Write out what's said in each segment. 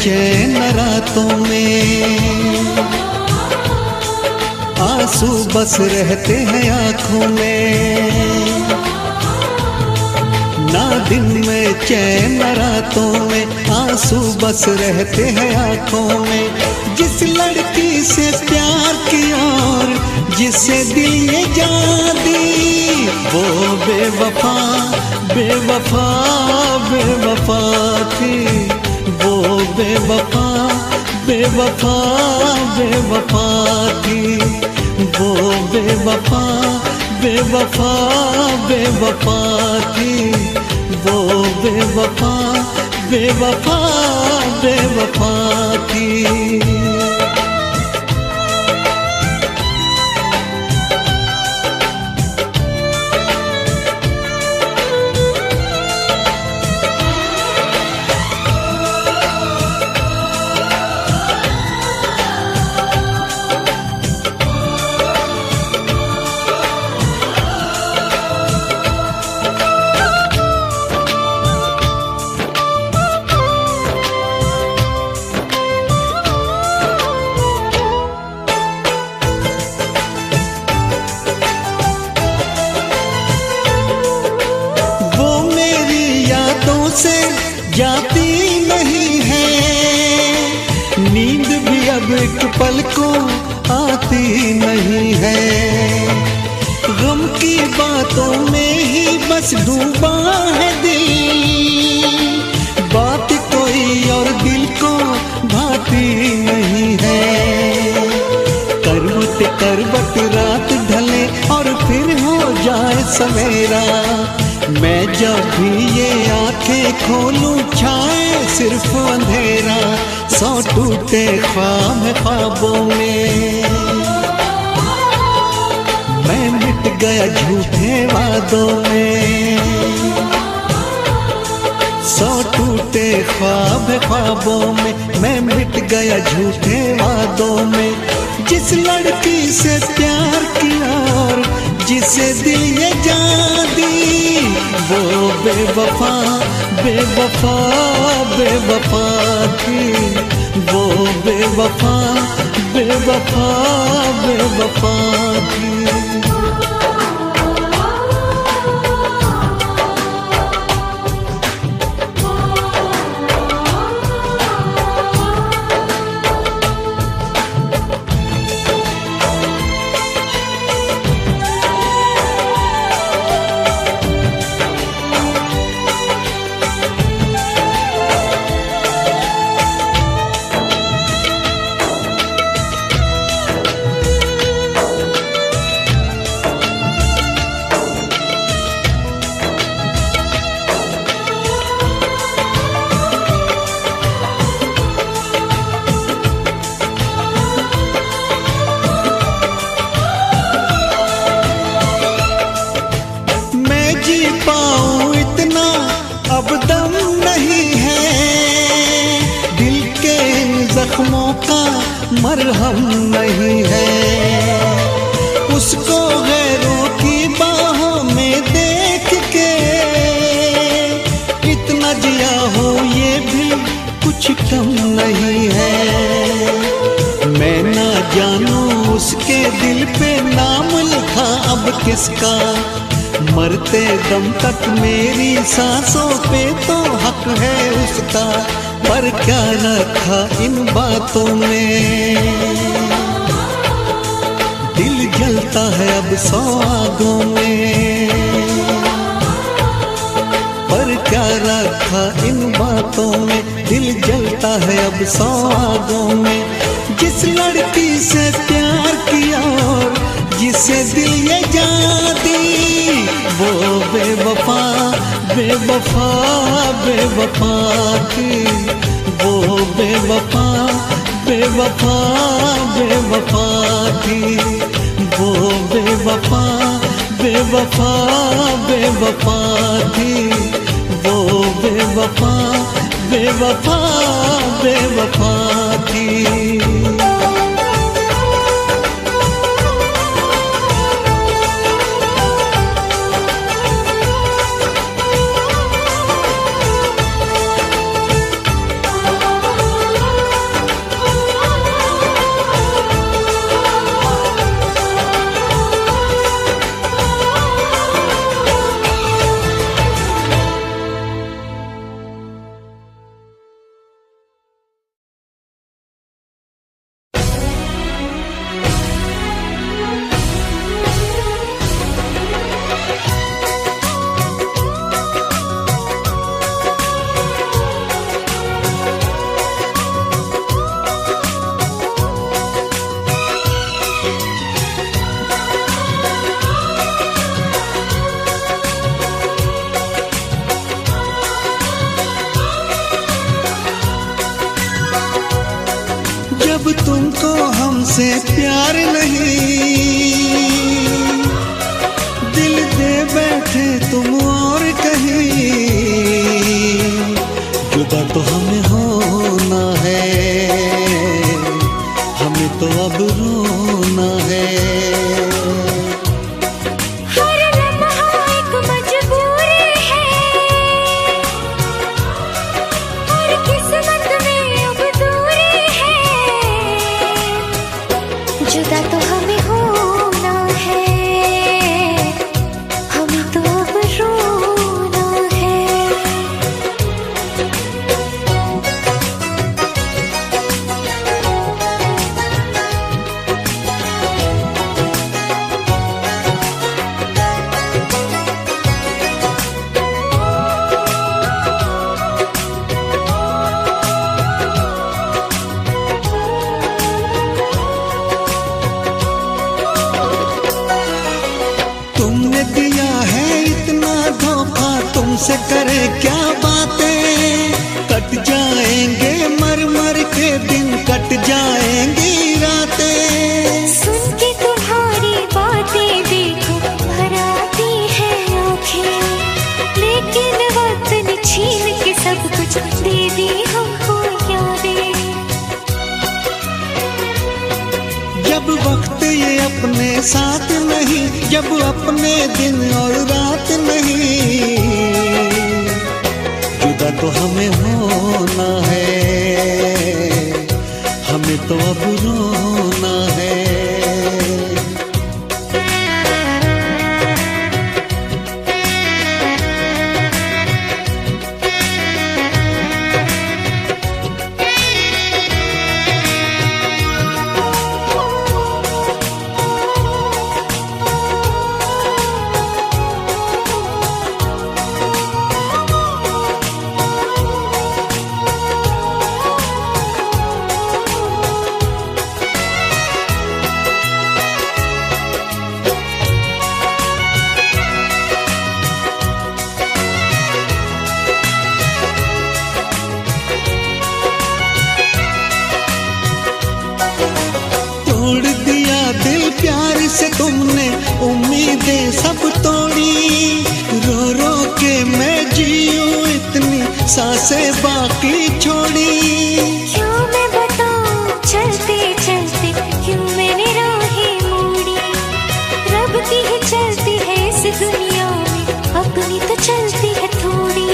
चैन रातों में, आंसू बस रहते हैं आंखों में। ना दिन में चैन रातों में, आंसू बस रहते हैं आंखों में। जिस लड़की से प्यार किया और जिसे दिल ये जान दी, वो बेवफा बेवफा बेवफा थी। वो बेवफा बेवफा बेवफा थी। वो बेवफा बेवफा बेवफा थी। वो बेवफा बेवफा बेवफा थी। से जाती नहीं है नींद भी, अब एक पल को आती नहीं है। गम की बातों में ही बस डूबा है दिल, बात कोई और दिल को भाती नहीं है। करवट करवट रात ढले और फिर हो जाए सवेरा, मैं जब भी ये आंखें खोलूं छाए सिर्फ अंधेरा। सौ टूटे ख्वाब ख्वाबों में मैं मिट गया झूठे वादों में। सौ टूटे ख्वाब ख्वाबों में मैं मिट गया झूठे वादों में। जिस लड़की से प्यार किया और जिसे दिल ये जान दी, वो बेवफा बेवफा बेवफा थी। वो बेवफा बेवफा बेवफा थी। पाऊं इतना अब दम नहीं है, दिल के जख्मों का मरहम नहीं है। उसको गैरों की बाहों में देख के इतना जिया हो ये भी कुछ कम नहीं है। मैं ना जानूं उसके दिल पे नाम लिखा अब किसका, मरते दम तक मेरी सांसों पे तो हक है उसका। पर क्या रखा इन बातों में, दिल जलता है अब सौ आगों में। पर क्या रखा इन बातों में, दिल जलता है अब सौ आगों में। जिस लड़की से प्यार किया और जिसे दिल ये जान दी, वो बेवफा बेवफा बेवफा थी। वो बेवफा बेवफा बेवफा थी। वो बेवफा बेवफा बेवफा थी। वो बेवफा बेवफा बेवफा थी। हमसे प्यार नहीं, दिल दे बैठे तुम और कहीं। जुदा तो हमें होना है, हमें तो अब रोना है। जुदा तो हमें होना है, हमें तो अब रोना है। तुमसे करे क्या बातें, कट जाएंगे मर मर के दिन, कट जाएंगी रातें। सुन के तुम्हारी बातें देखो भर आती है आँखें, लेकिन वक्त ने छीन के सब कुछ दे दी हमको यादें। जब वक्त ये अपने साथ नहीं, जब अपने दिन और रात नहीं, जुदा तो हमें होना है, हमें तो अब रोना है। तोड़ दिया दिल प्यार से तुमने, उम्मीदें सब तोड़ी। रो रो के मैं जीऊं इतनी सांसें बाकी छोड़ी। क्यों मैं बताऊं चलते चलते क्यों मैंने राहें मोड़ी। रब की ही चलती है इस दुनिया में, अपनी तो चलती है थोड़ी।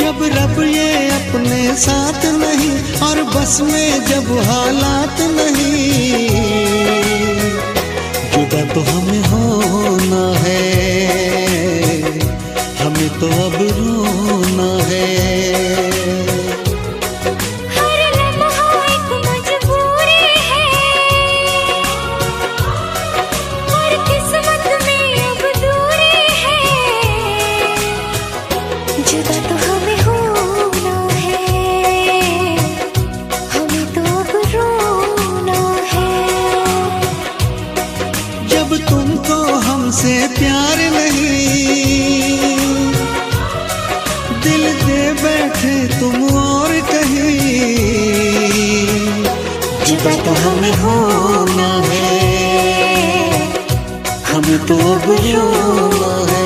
जब रब ये अपने साथ नहीं और बस में जब हालात नहीं, जुदा तो हमें होना है, हमें तो अब रोना है। जुदा तो हमें होना है, हमें तो अब रोना है। जब तुमको हमसे प्यार नहीं, दिल दे बैठे तुम और कहीं, जुदा तो हमें होना है, हमें तो अब रोना है।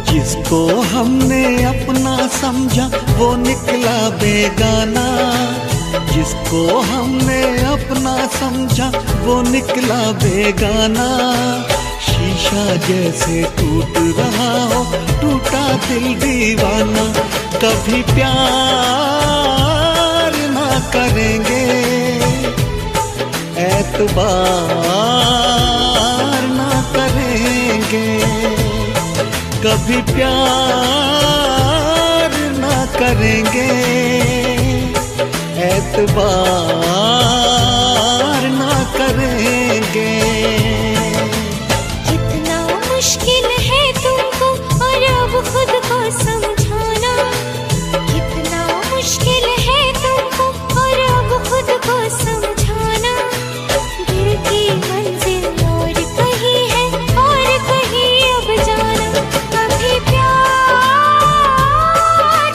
जिसको हमने अपना समझा वो निकला बेगाना, जिसको हमने अपना समझा वो निकला बेगाना। शीशा जैसे टूट रहा हो टूटा दिल दीवाना, कभी प्यार ना करेंगे एतबार ना करेंगे, कभी प्यार ना करेंगे, एतबार ना करेंगे। कितना मुश्किल है तुमको और अब खुद को समझाना, कितना मुश्किल है तुमको और अब खुद को समझाना। दिल की मंजिल और कहीं है और कहीं अब जाना। कभी प्यार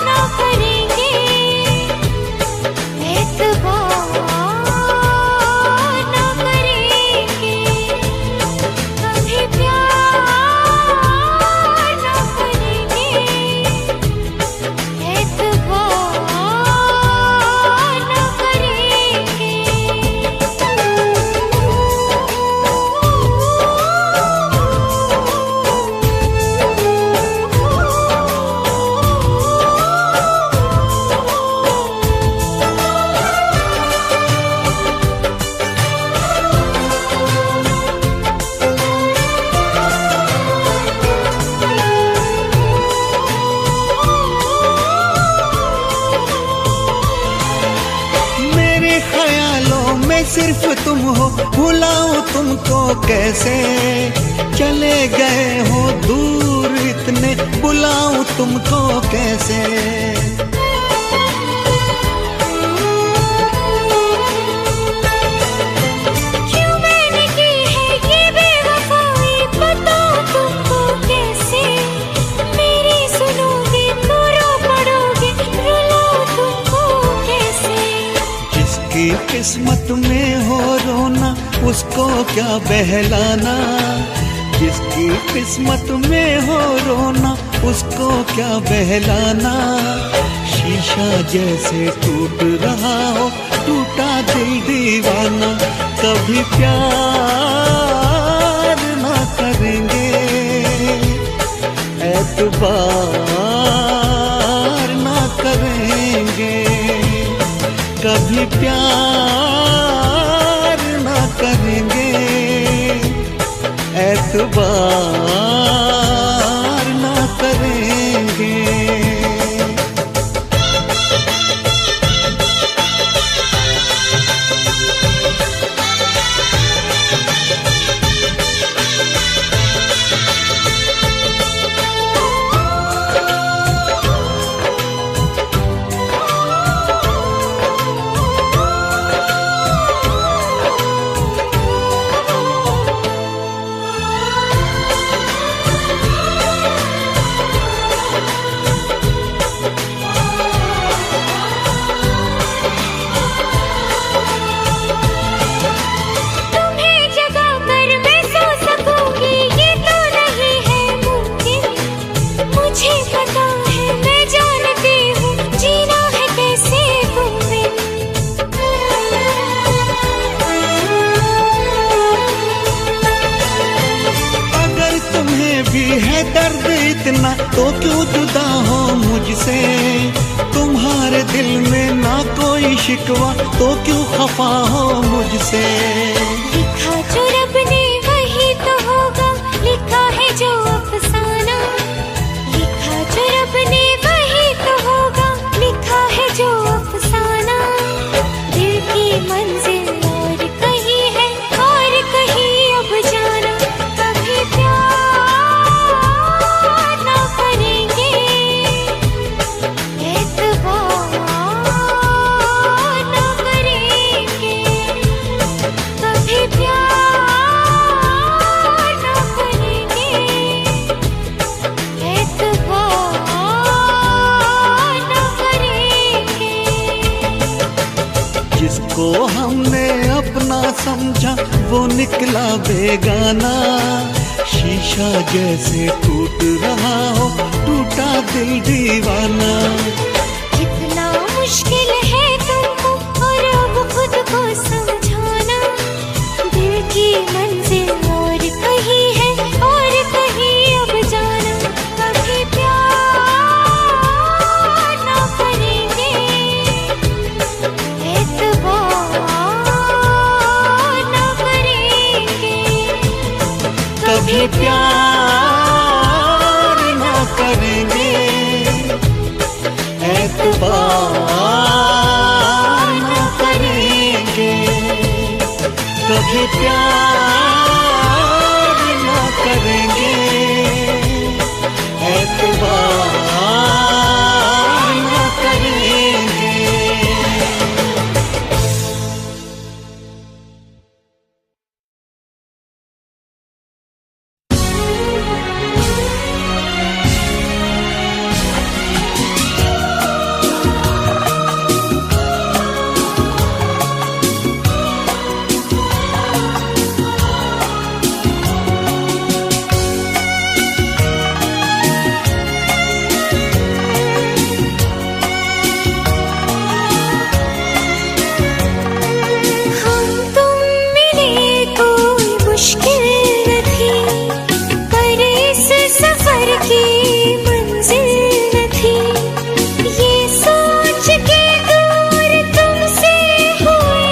ना करेंगे, एतबार ना करेंगे, कभी प्यार ना करेंगे, एतबार ना करेंगे। मेरे ख्यालों में सिर्फ तुम हो, भुलाऊं तुमको कैसे। चले गए हो दूर इतने, बुलाऊं तुमको कैसे। क्यों मैंने की है ये बेवफाई, बताऊं तुमको कैसे। मेरी सुनोगे तो रो पड़ोगे, रुलाऊं तुमको कैसे। जिसकी किस्मत में हो रोना, उसको क्या बहलाना। जिसकी किस्मत में हो रोना, उसको क्या बहलाना। शीशा जैसे टूट रहा हो, टूटा दिल दीवाना। कभी प्यार ना करेंगे, एतबार ना करेंगे, कभी प्यार ना करेंगे, एतबार ना करेंगे। तुम्हें जगा कर मैं सो सकूंगी, ये तो नहीं है मुमकिन। मुझे पता है, मैं जानती हूँ, जीना है कैसे तुम बिन। अगर तुम्हें भी है दर्द इतना, तो क्यों जुदा हो मुझसे। तुम्हारे दिल में ना कोई शिकवा, तो क्यों खफा हो मुझसे। लिखा जो रब ने वही तो होगा, लिखा है जो अफसाना। लिखा जो रब ने वही तो होगा, लिखा है जो अफसाना। दिल की मंजिल और कहीं है और कहीं अब जाना। कभी प्यार ना करेंगे, एतबार ना करेंगे, कभी प्यार ना करेंगे, एतबार ना करेंगे। जिसको हमने अपना समझा, वो निकला बेगाना। शीशा जैसे टूट रहा हो, टूटा दिल दीवाना। कितना मुश्किल है तुमको और अब खुद को समझाना। दिल की मंजिल और कहीं है और कहीं अब जाना। कभी प्यार ना करेंगे, एतबार ना की मंजिल न थी, ये सोच के दूर तुमसे हुए,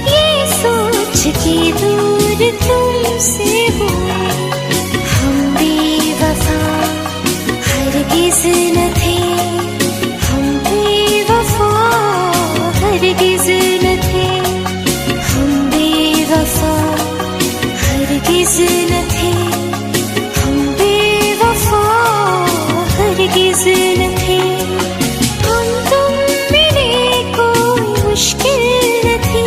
ये सोच के दूर तुमसे हुए। हम बेवफा हरगिज़ न थे, हम बेवफा हरगिज़ न थे, हम बेवफा हरगिज़ न थे, हम बेवफा हरगिज़ न थे। हम तुम मिले कोई मुश्किल न थी,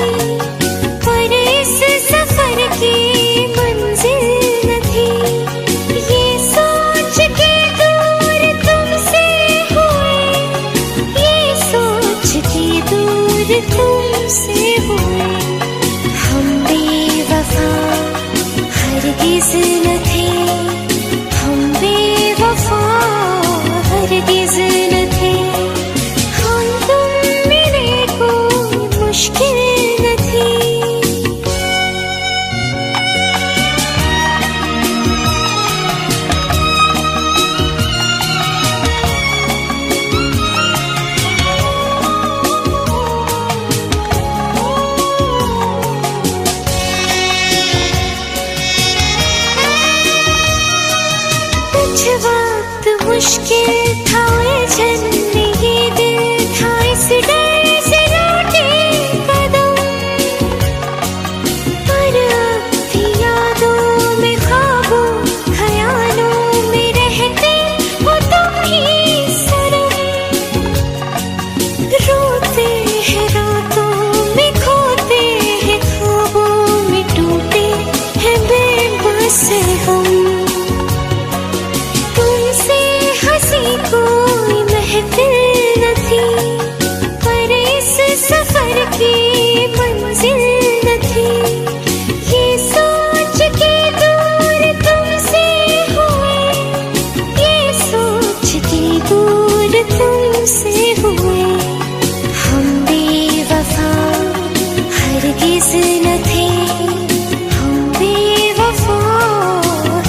पर इस सफर की मंजिल न थी, ये सोच के दूर तुमसे हुए, ये सोच के दूर तुमसे हुए। हम बेवफा हरगिज़ न थे, हम बेवफा हरगिज़ न थे, हम तुम मिले कोई मुश्किल न थी। कुछ वक्त मुश्किल था उलझन, ये दिल था इस डर से लौटे कदम, पर अब भी यादों में ख्वाबों ख्यालों में रहते हो तुम ही सनम। रोते हैं रातों में, खोते हैं ख्वाबों में, टूटे हैं बेबस हम। तुमसे हंसी कोई महफिल न थी, पर इस सफर की मंजिल न थी, ये सोच के दूर तुमसे हुए, ये सोच के दूर तुमसे हुए। हम बेवफा हरगिज़ न थे, हम बेवफा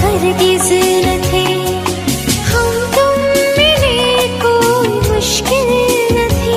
हरगिज़ न थे, हम तुम मिले कोई मुश्किल न थी।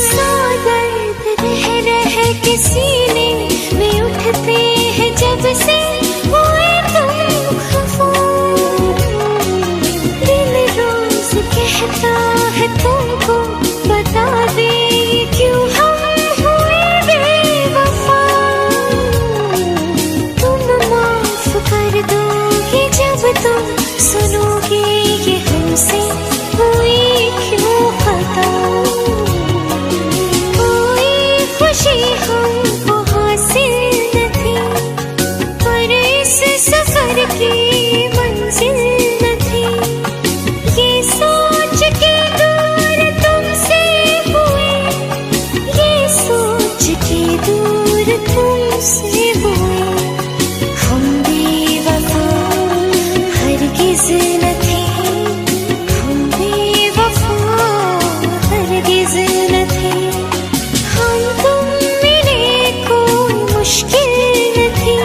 सौ दर्द रह रह के सीने में उठते हैं जब से हुए तुम खफा। दिल रोज कहता है तुमको बता दे, क्यों हम हुए बेवफा। तुम माफ कर दोगे जब तुम सुनोगे ये हमसे हुई क्यों खता। कोई खुशी हमको हासिल न थी, पर इस सफर की मंजिल न थी, ये सोच के दूर तुमसे हुए, ये सोच के दूर तुमसे हुए। हम बेवफा हरगिज़ न थे, हम बेवफा हरगिज़ न थे, हम तुम मिले कोई मुश्किल न थी,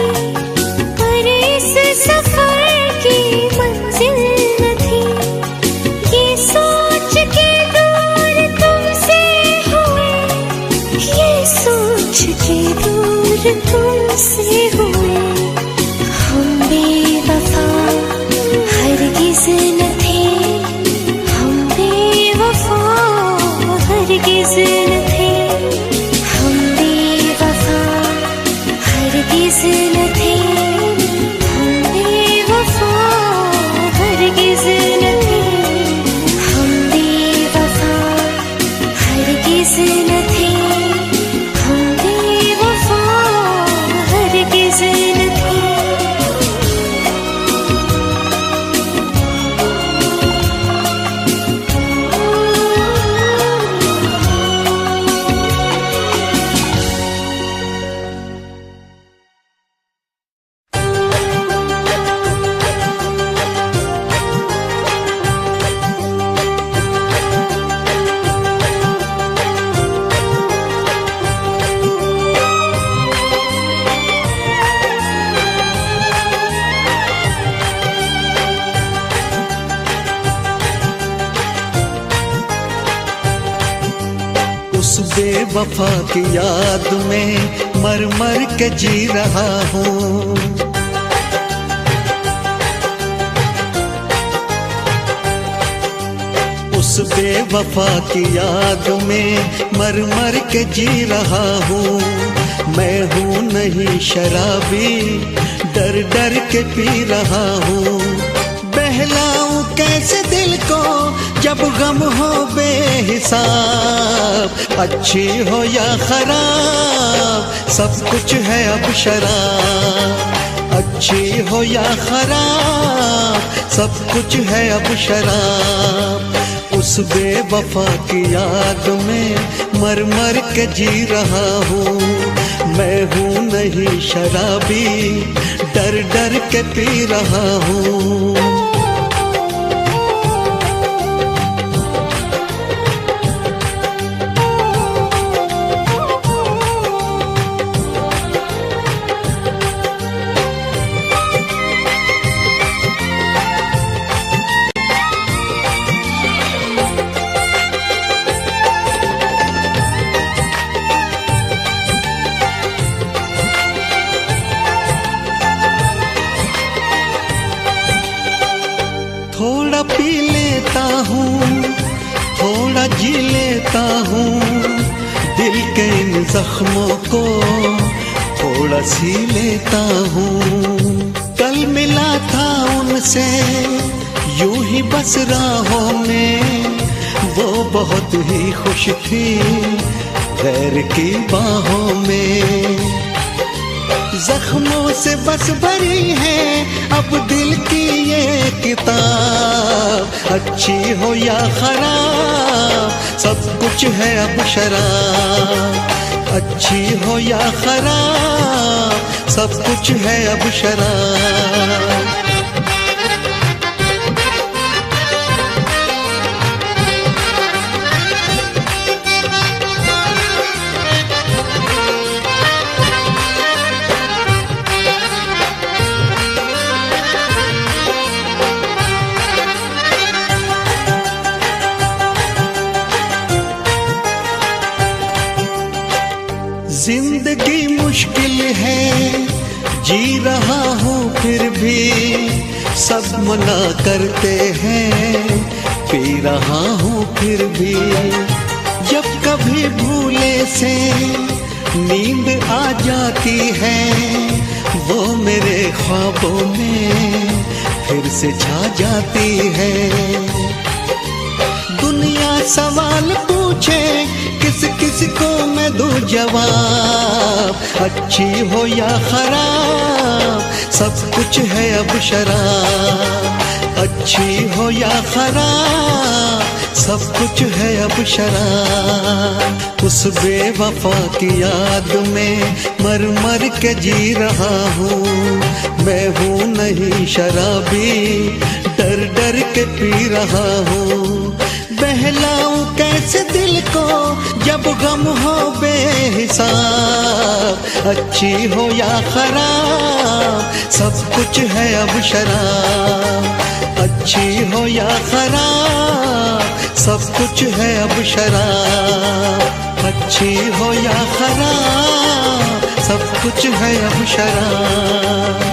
पर इस सफर की मंजिल न थी, ये सोच के दूर तुमसे हुए, ये सोच के दूर तुमसे हुए। हम बेवफा हरगिज़ न थे, हम बेवफा हरगिज़ न थे, हम बेवफा हरगिज़ न थे, हम बेवफा हरगिज़ न थे, हम बेवफा हरगिज़ न थे, हम बेवफा हरगिज़ न थे। उस बेवफा की याद में मर मर के जी रहा हूँ। उस बेवफा की याद में मर मर के जी रहा हूँ। मैं हूँ नहीं शराबी, डर डर के पी रहा हूँ। बहलाऊं कैसे दिल को जब गम हो बेहिसाब, अच्छी हो या खराब सब कुछ है अब शराब। अच्छी हो या खराब सब कुछ है अब शराब। उस बेवफा की याद में मर मर के जी रहा हूँ। मैं हूँ नहीं शराबी, डर डर के पी रहा हूँ। थोड़ा पी लेता हूँ, थोड़ा जी लेता हूँ, दिल के इन जख्मों को थोड़ा सी लेता हूँ। कल मिला था उनसे यूं ही बस राहों में, वो बहुत ही खुश थी गैर की बाहों में। जख्मों से बस भरी है अब दिल की ये किताब। अच्छी हो या खराब सब कुछ है अब शराब। अच्छी हो या खराब सब कुछ है अब शराब। जिंदगी मुश्किल है, जी रहा हूँ फिर भी सब मना करते हैं, पी रहा हूँ फिर भी। जब कभी भूले से नींद आ जाती है, वो मेरे ख्वाबों में फिर से छा जाती है। दुनिया सवाल पूछे किस किस को मैं दूं जवाब। अच्छी हो या खराब सब कुछ है अब शराब। अच्छी हो या खराब सब कुछ है अब शराब। उस बेवफा की याद में मर मर के जी रहा हूँ। मैं हूँ नहीं शराबी, डर डर के पी रहा हूँ। बहलाऊं कैसे दिल को जब गम हो बेहिसाब। अच्छी हो या खराब सब कुछ है अब शराब। अच्छी हो या खराब सब कुछ है अब शराब। अच्छी हो या खराब सब कुछ है अब शराब।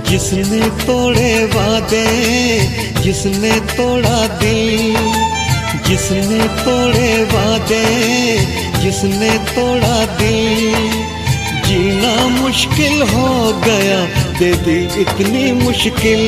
जिसने तोड़े वादे, जिसने तोड़ा दिल, जिसने तोड़े वादे, जिसने तोड़ा दिल, जीना मुश्किल हो गया, दे दी इतनी मुश्किल।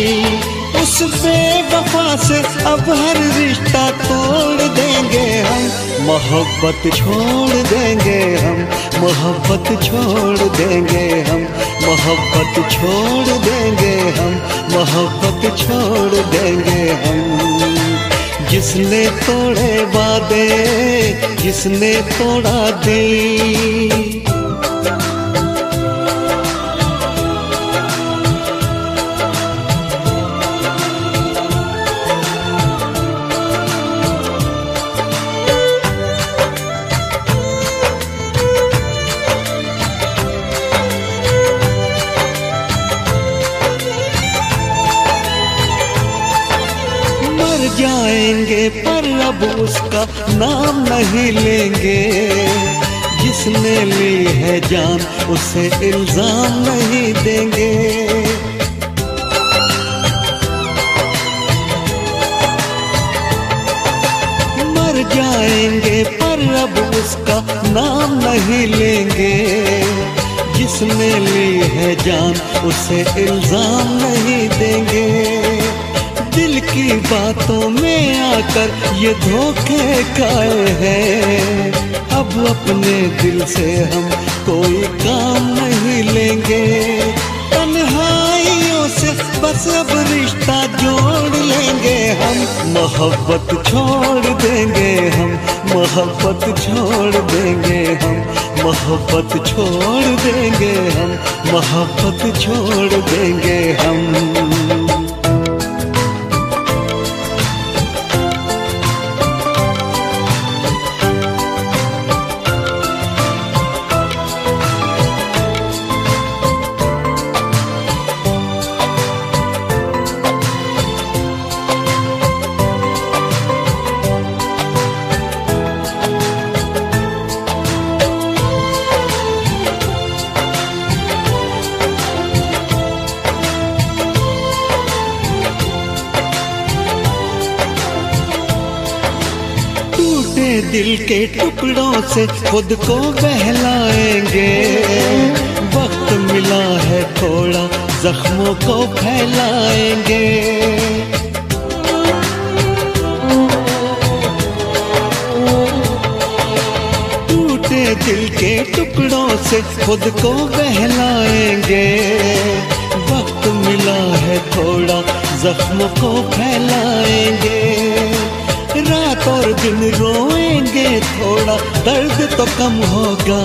उस बेवफा से अब हर रिश्ता तोड़ देंगे हम, मोहब्बत छोड़ देंगे हम, मोहब्बत छोड़ देंगे हम, मोहब्बत छोड़ देंगे हम, मोहब्बत छोड़ देंगे हम। जिसने तोड़े वादे, जिसने तोड़ा दिल, जाएंगे पर अब उसका नाम नहीं लेंगे। जिसने ली है जान उसे इल्जाम नहीं देंगे। मर जाएंगे पर अब उसका नाम नहीं लेंगे। जिसने ली है जान उसे इल्जाम नहीं देंगे। दिल की बातों में आकर ये धोखे खाए हैं। अब अपने दिल से हम कोई काम नहीं लेंगे। तन्हाइयों से बस अब रिश्ता जोड़ लेंगे हम। मोहब्बत छोड़ देंगे हम, मोहब्बत छोड़ देंगे हम, मोहब्बत छोड़ देंगे हम, मोहब्बत छोड़ देंगे हम। दिल के टुकड़ों से खुद को बहलाएंगे। वक्त मिला है थोड़ा, जख्मों को फैलाएंगे। टूटे दिल के टुकड़ों से खुद को बहलाएंगे। वक्त मिला है थोड़ा, जख्मों को फैलाएंगे। रात और दिन रोएंगे थोड़ा, दर्द तो कम होगा।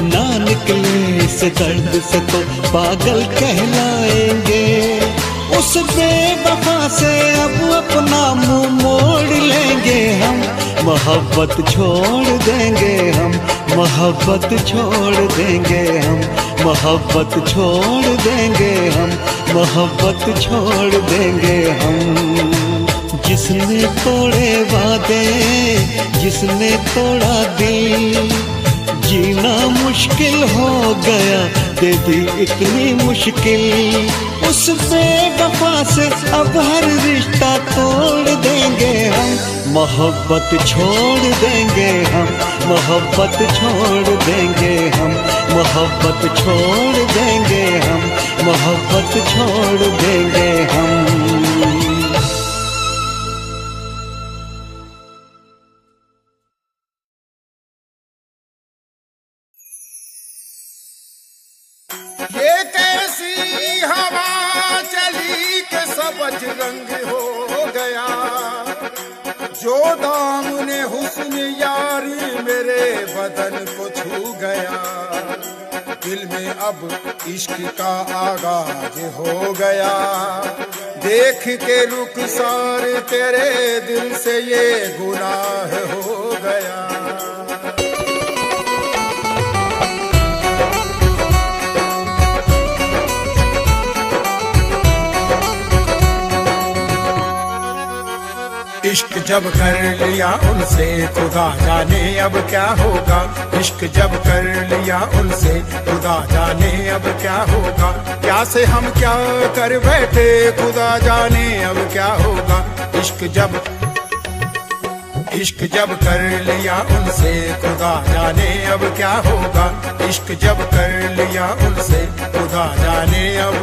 ना निकले इस दर्द से तो पागल कहलाएंगे। उस बेवफा से अब अपना मुंह मोड़ लेंगे हम। मोहब्बत छोड़ देंगे हम, मोहब्बत छोड़ देंगे हम, मोहब्बत छोड़ देंगे हम, मोहब्बत छोड़ देंगे हम। जिसने तोड़े वादे, जिसने तोड़ा दिल, जीना मुश्किल हो गया, दे दी इतनी मुश्किल। उस बेवफा से अब हर रिश्ता तोड़ देंगे हम। मोहब्बत छोड़ देंगे हम, मोहब्बत छोड़ देंगे हम, मोहब्बत छोड़ देंगे हम, मोहब्बत छोड़ देंगे हम। ये कैसी हवा चली के सब रंग हो गया। जो दामने हुस्न यारी मेरे बदन को छू गया। दिल में अब इश्क का आगाज हो गया। देख के रुखसार तेरे दिल से ये गुनाह हो गया। इश्क जब कर लिया उनसे खुदा जाने अब क्या होगा। इश्क जब कर लिया उनसे खुदा जाने अब क्या होगा। क्या से हम क्या कर बैठे खुदा जाने अब क्या होगा। इश्क जब कर लिया उनसे खुदा जाने अब क्या होगा। इश्क जब कर लिया उनसे खुदा जाने अब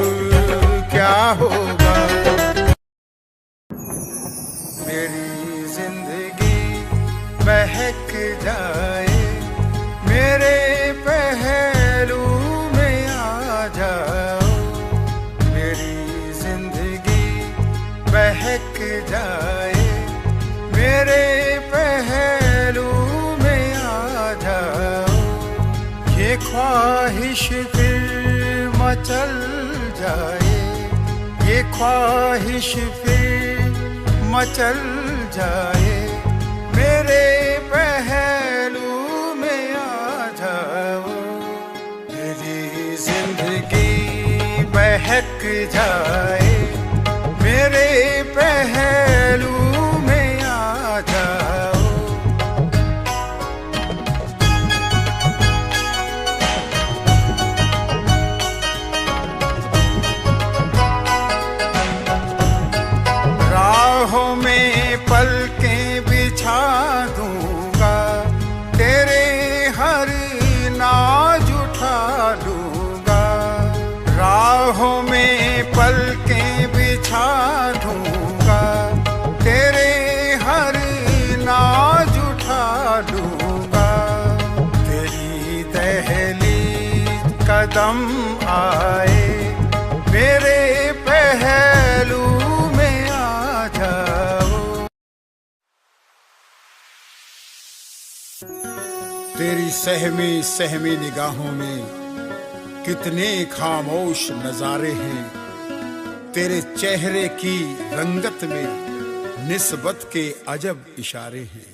क्या होगा। मेरी जिंदगी बह ये ख्वाहिश फिर मचल जाए, ये ख्वाहिश फिर मचल जाए, मेरे पहलू में आ जाओ, तेरी जिंदगी बहक जाए, मेरे पहलू में आ जाओ। राहों में पलकें बिछा दूंगा, तेरे हर नाज उठा लूंगा, राहों में पलकें बिछा दूंगा, तेरे हर नाज उठा लूंगा, तेरी दहलीज कदम आए, मेरे पहलू में आ जाओ। तेरी सहमी सहमी निगाहों में कितने खामोश नजारे हैं, तेरे चेहरे की रंगत में निस्बत के अजब इशारे हैं।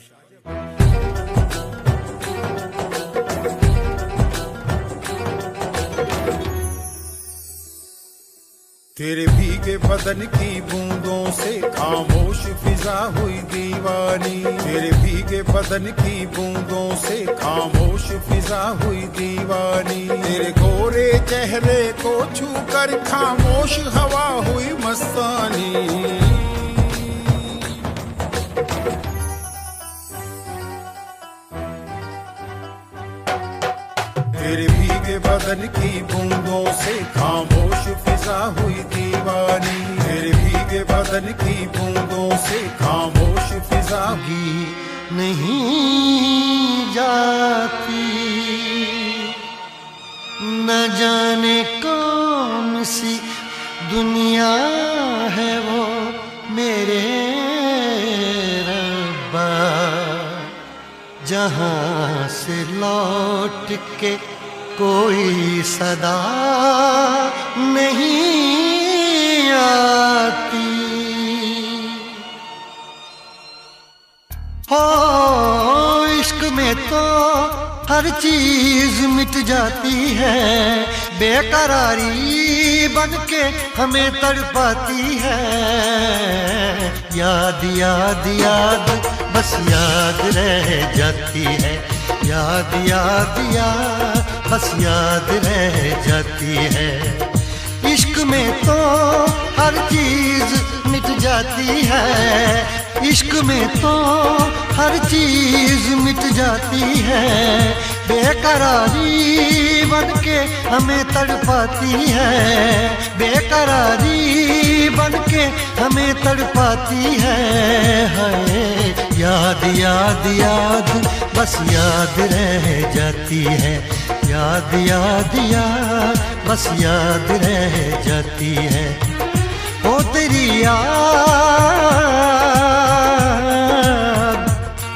तेरे भीगे बदन की बूंदों से खामोश फिजा हुई दीवानी, तेरे भीगे बदन की बूंदों से खामोश फिजा हुई दीवानी, तेरे गोरे चेहरे को छूकर खामोश हवा हुई मस्तानी। तेरे भीगे बदन की बूंदों से खामोश फिजा हुई दीवानी, तेरे भीगे बदन की बूंदों से खामोश फिजा की नहीं जाती, न जाने कौन सी दुनिया है वो मेरे रब्बा, जहाँ से लौट के कोई सदा नहीं आती। हो इश्क में तो हर चीज मिट जाती है, बेकरारी बन के हमें तड़पाती है, याद याद याद बस याद रह जाती है, याद याद याद बस याद रह जाती है। इश्क में तो हर चीज मिट जाती है, इश्क में तो हर चीज मिट जाती है, बेकरारी बन के हमें तड़पाती है, बेकरारी बन के हमें तड़पाती है, याद याद याद बस याद रह जाती है, याद याद याद बस याद रह जाती है। ओ तेरी याद,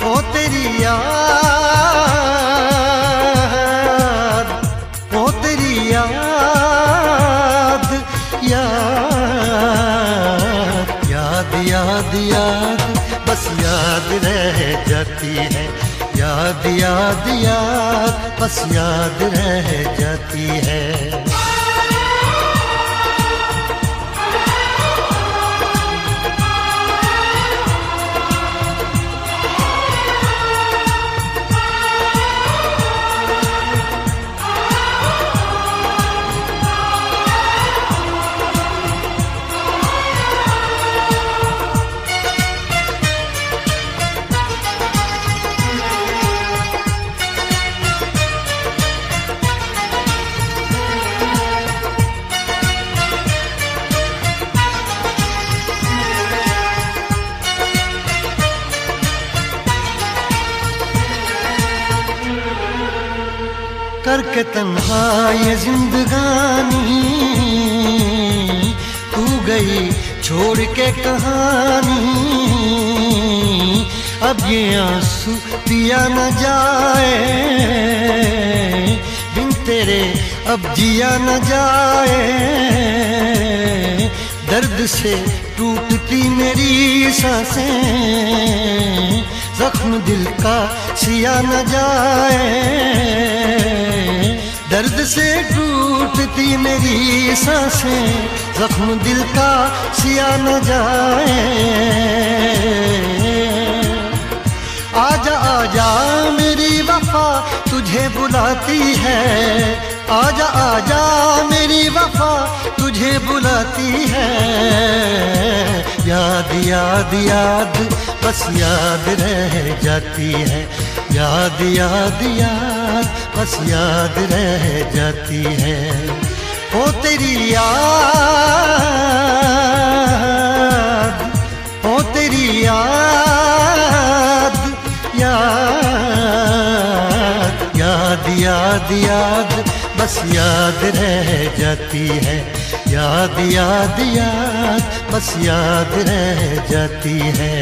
ओ तेरी याद, ओ तेरी याद, याद याद याद याद बस याद रह जाती है, याद याद याद बस याद रह जाती है। करके तन्हा ये जिंदगानी, तू गई छोड़ के कहानी, अब ये आंसू पिया न जाए, बिन तेरे अब जिया न जाए, दर्द से टूटती मेरी सांसें, जख्म दिल का सिया न जाए, दर्द से टूटती मेरी सांसें, जख्म दिल का सिया न जाए। आजा आजा मेरी वफा तुझे बुलाती है, आजा आजा मेरी वफा तुझे बुलाती है। याद याद याद बस याद रह जाती है, याद याद याद बस याद रह जाती है। ओ तेरी याद, ओ तेरी याद, याद याद याद याद बस याद रह जाती है, याद याद याद बस याद रह जाती है।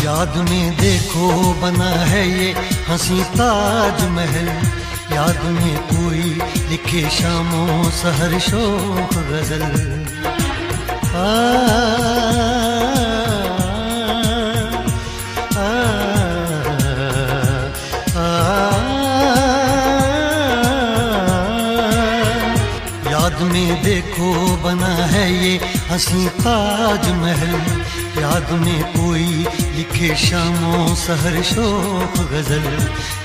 याद में देखो बना है ये हंसी ताजमहल, याद में कोई लिखे शामों सहर शोक गजल। आ, आ, आ, याद में देखो बना है ये हंसी ताजमहल, याद में कोई लिखे शामों सहर शोक गजल।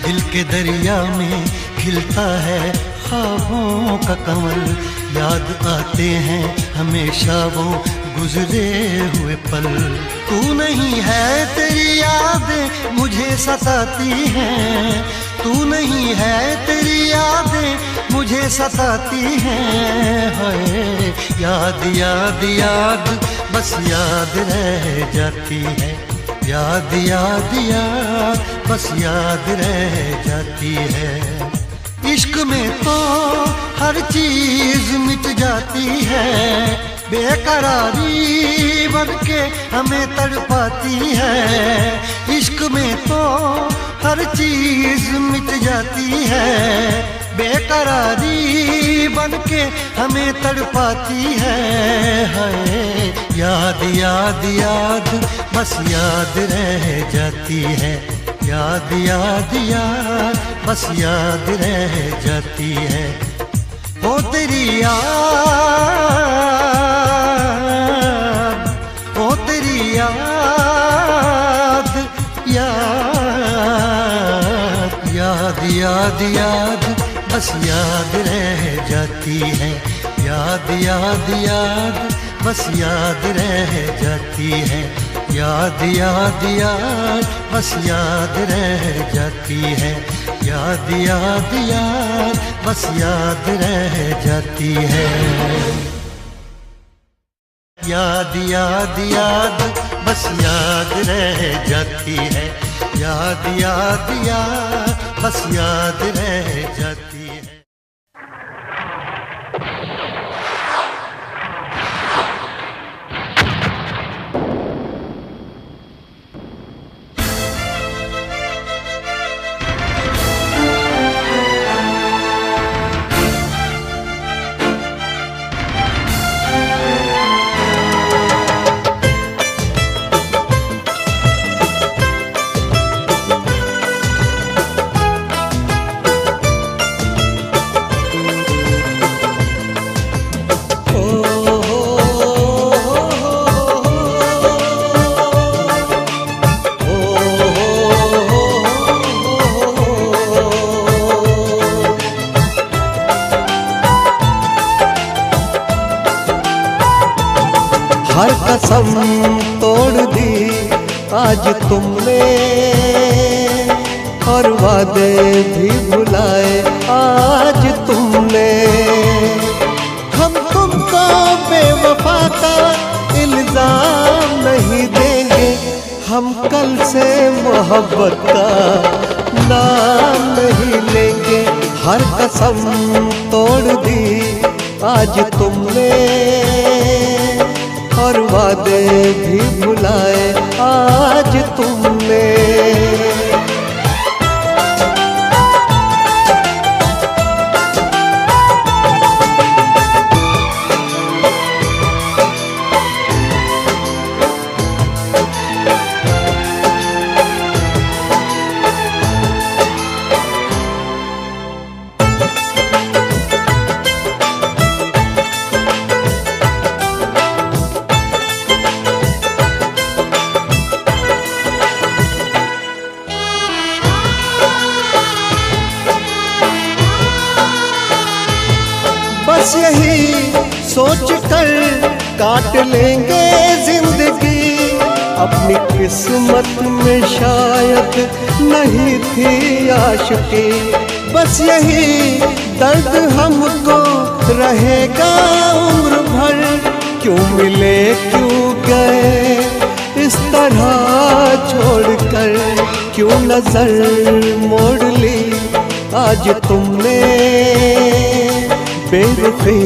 दिल के दरिया में खिलता है ख्वाबों का कमल, याद आते हैं हमेशा वो गुजरे हुए पल। तू नहीं है तेरी यादें मुझे सताती हैं, तू नहीं है तेरी यादें मुझे सताती हैं। हाय याद याद याद बस याद रह जाती है, याद याद याद बस याद रह जाती है। इश्क में तो हर चीज मिट जाती है, बेकरारी बन के हमें तड़पाती है। इश्क में तो हर चीज मिट जाती है, बेकरारी बन के हमें तड़पाती है। हाय याद याद याद बस याद रह जाती है, याद याद याद बस याद रह जाती है। ओ तेरी याद, ओ तेरी याद, याद याद याद याद बस याद रह जाती है, याद याद याद बस याद रह जाती है। याद याद याद बस याद रह जाती है, याद याद याद बस याद रह जाती है। याद याद याद बस याद रह जाती है, याद याद याद बस याद रह जाती है। हर कसम तोड़ दी आज तुमने, और वादे भी भुलाए आज तुमने। हम तुमको बेवफा का इल्जाम नहीं देंगे, हम कल से मोहब्बत का नाम नहीं लेंगे। हर कसम तोड़ दी आज तुमने, और वादे भी भुलाए आज तुमने। बस यही सोच कर काट लेंगे जिंदगी, अपनी किस्मत में शायद नहीं थी आशिकी। बस यही दर्द हमको रहेगा उम्र भर, क्यों मिले क्यों गए इस तरह छोड़कर, क्यों नजर मोड़ ली आज तुमने, बेरुखी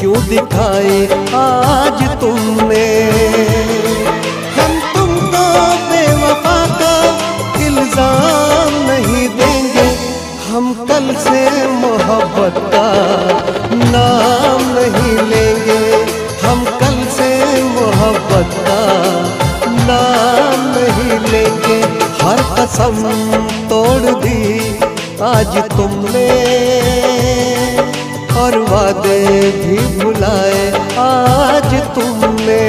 क्यों दिखाई आज तुमने। हम तुमको बेवफा का इल्जाम नहीं देंगे, हम कल से मोहब्बत का नाम नहीं लेंगे, हम कल से मोहब्बत का नाम नहीं लेंगे। हर कसम तोड़ दी आज तुमने, और वादे भी भुलाए आज तुमने।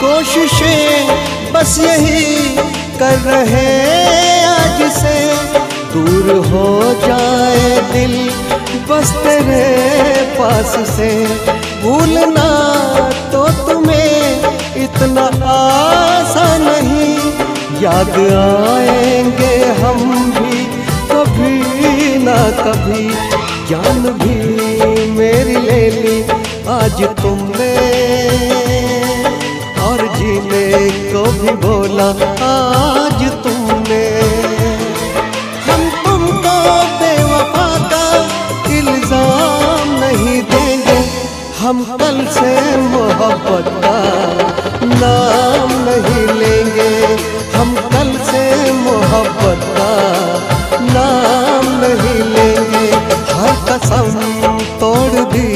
कोशिशें बस यही कर रहे आज से, दूर हो जाए दिल बस तेरे पास से। भूलना तो तुम्हें इतना आसान नहीं, याद आएंगे हम भी कभी ना कभी। जान भी मेरी ले ली आज तुमने, और जीने को भी बोला आज तुमने। हम तुमको बेवफा का इल्जाम नहीं देंगे, हम कल से मोहब्बत का नाम नहीं लेंगे, हम कल से मोहब्बत का नाम नहीं लेंगे। हर कसम तोड़ दी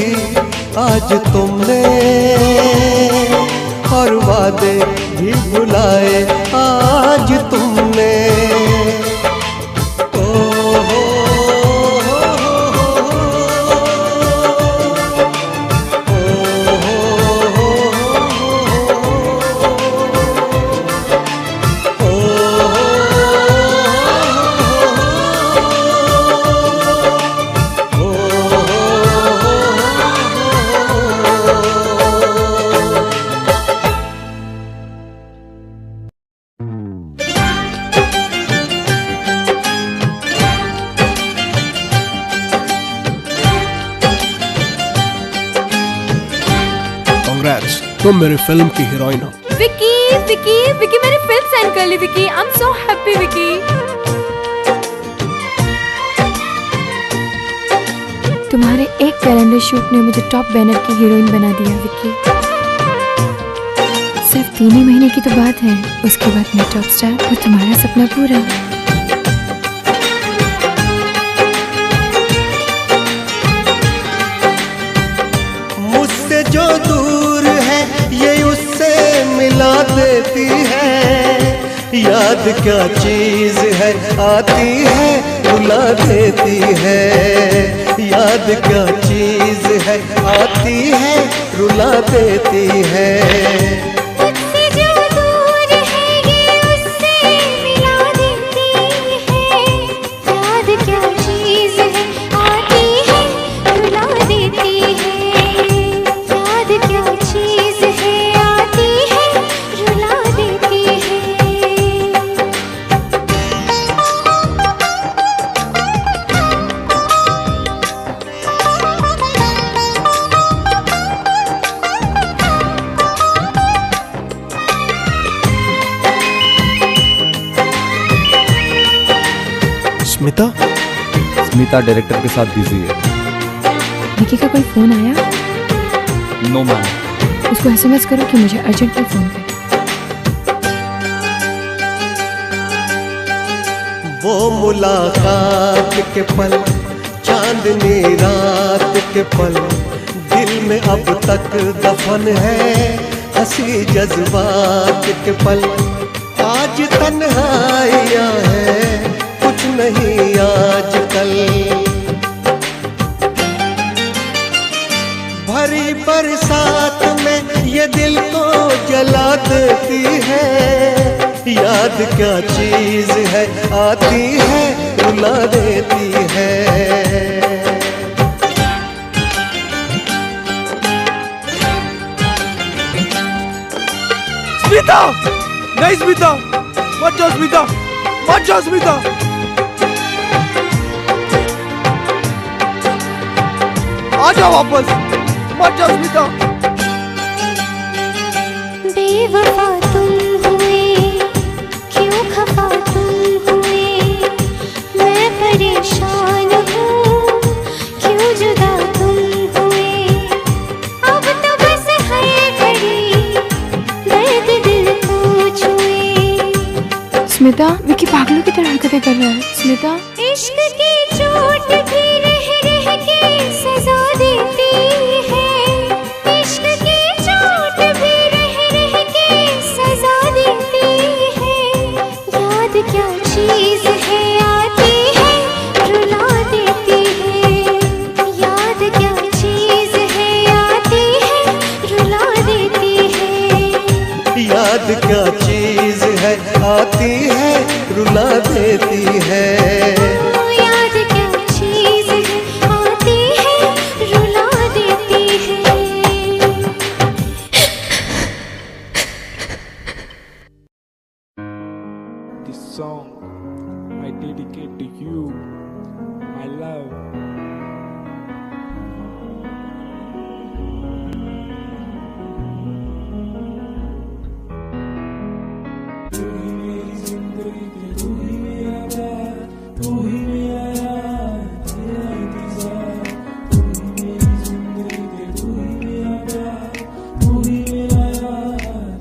आज तुमने, और वादे भी भुलाए आज तुमने। तुम मेरी फिल्म की हीरोइन हो। विकी विकी विकी मैंने फिल्म साइन कर ली Vicky, I am so happy Vicky. तुम्हारे एक कैलेंडर शूट ने मुझे टॉप बैनर की हीरोइन बना दिया विकी। सिर्फ 3 ही महीने की तो बात है, उसके बाद मैं टॉप स्टार और तुम्हारा सपना पूरा। मुझसे जो दूर है ये उससे मिला देती है, याद क्या चीज है, आती है रुला देती है। याद क्या चीज है, आती है रुला देती है। मुझसे जो दूर है ये उससे मिला देती है। याद क्या चीज है, आती है रुला देती है। याद क्या चीज है, आती है रुला देती है। स्मिता डायरेक्टर के साथ बिजी है। विकी का कोई फोन आया? No ma'am. उसको एसएमएस करो कि मुझे अर्जेंटली फोन करे। वो मुलाकात के पल, चांदनी रात के पल, दिल में अब तक दफन है। हंसी जज्बात के पल, आज तन्हाइयाँ है, कुछ नहीं आजकल। भरी बरसात में ये दिल को जला देती है। याद क्या चीज है, आती है रुला देती है। स्मिता, नहीं स्मिता, मत जाओ स्मिता, मत जाओ स्मिता। आ जाओ वापस, मत जाओ स्मिता। बेवफा तुम हुए, क्यों खफा तुम हुए, मैं परेशान हूँ, क्यों जुदा तुम हुए। अब तो बस है घड़ी दर्द दिल को छुए। स्मिता, विकी पागलों की तरह हरकतें कर रहा है। स्मिता, इश्क की चोट भी रह रह के सजा देती है। इश्क की चोट भी रह रह के सजा देती है। याद क्या चीज है, आती है रुला देती है। याद क्या चीज है, आती है रुला देती है। याद क्या चीज है, आती है रुला देती है। याद क्या चीज है, आती है रुला देती है। This song I dedicate to you, my love. तू ही मेरी जिंदगी, तू ही मेरा प्यार, तू ही मेरा यार, तेरा इंतजार। तू ही मेरी जिंदगी, तू ही मेरा प्यार, तू ही मेरा यार,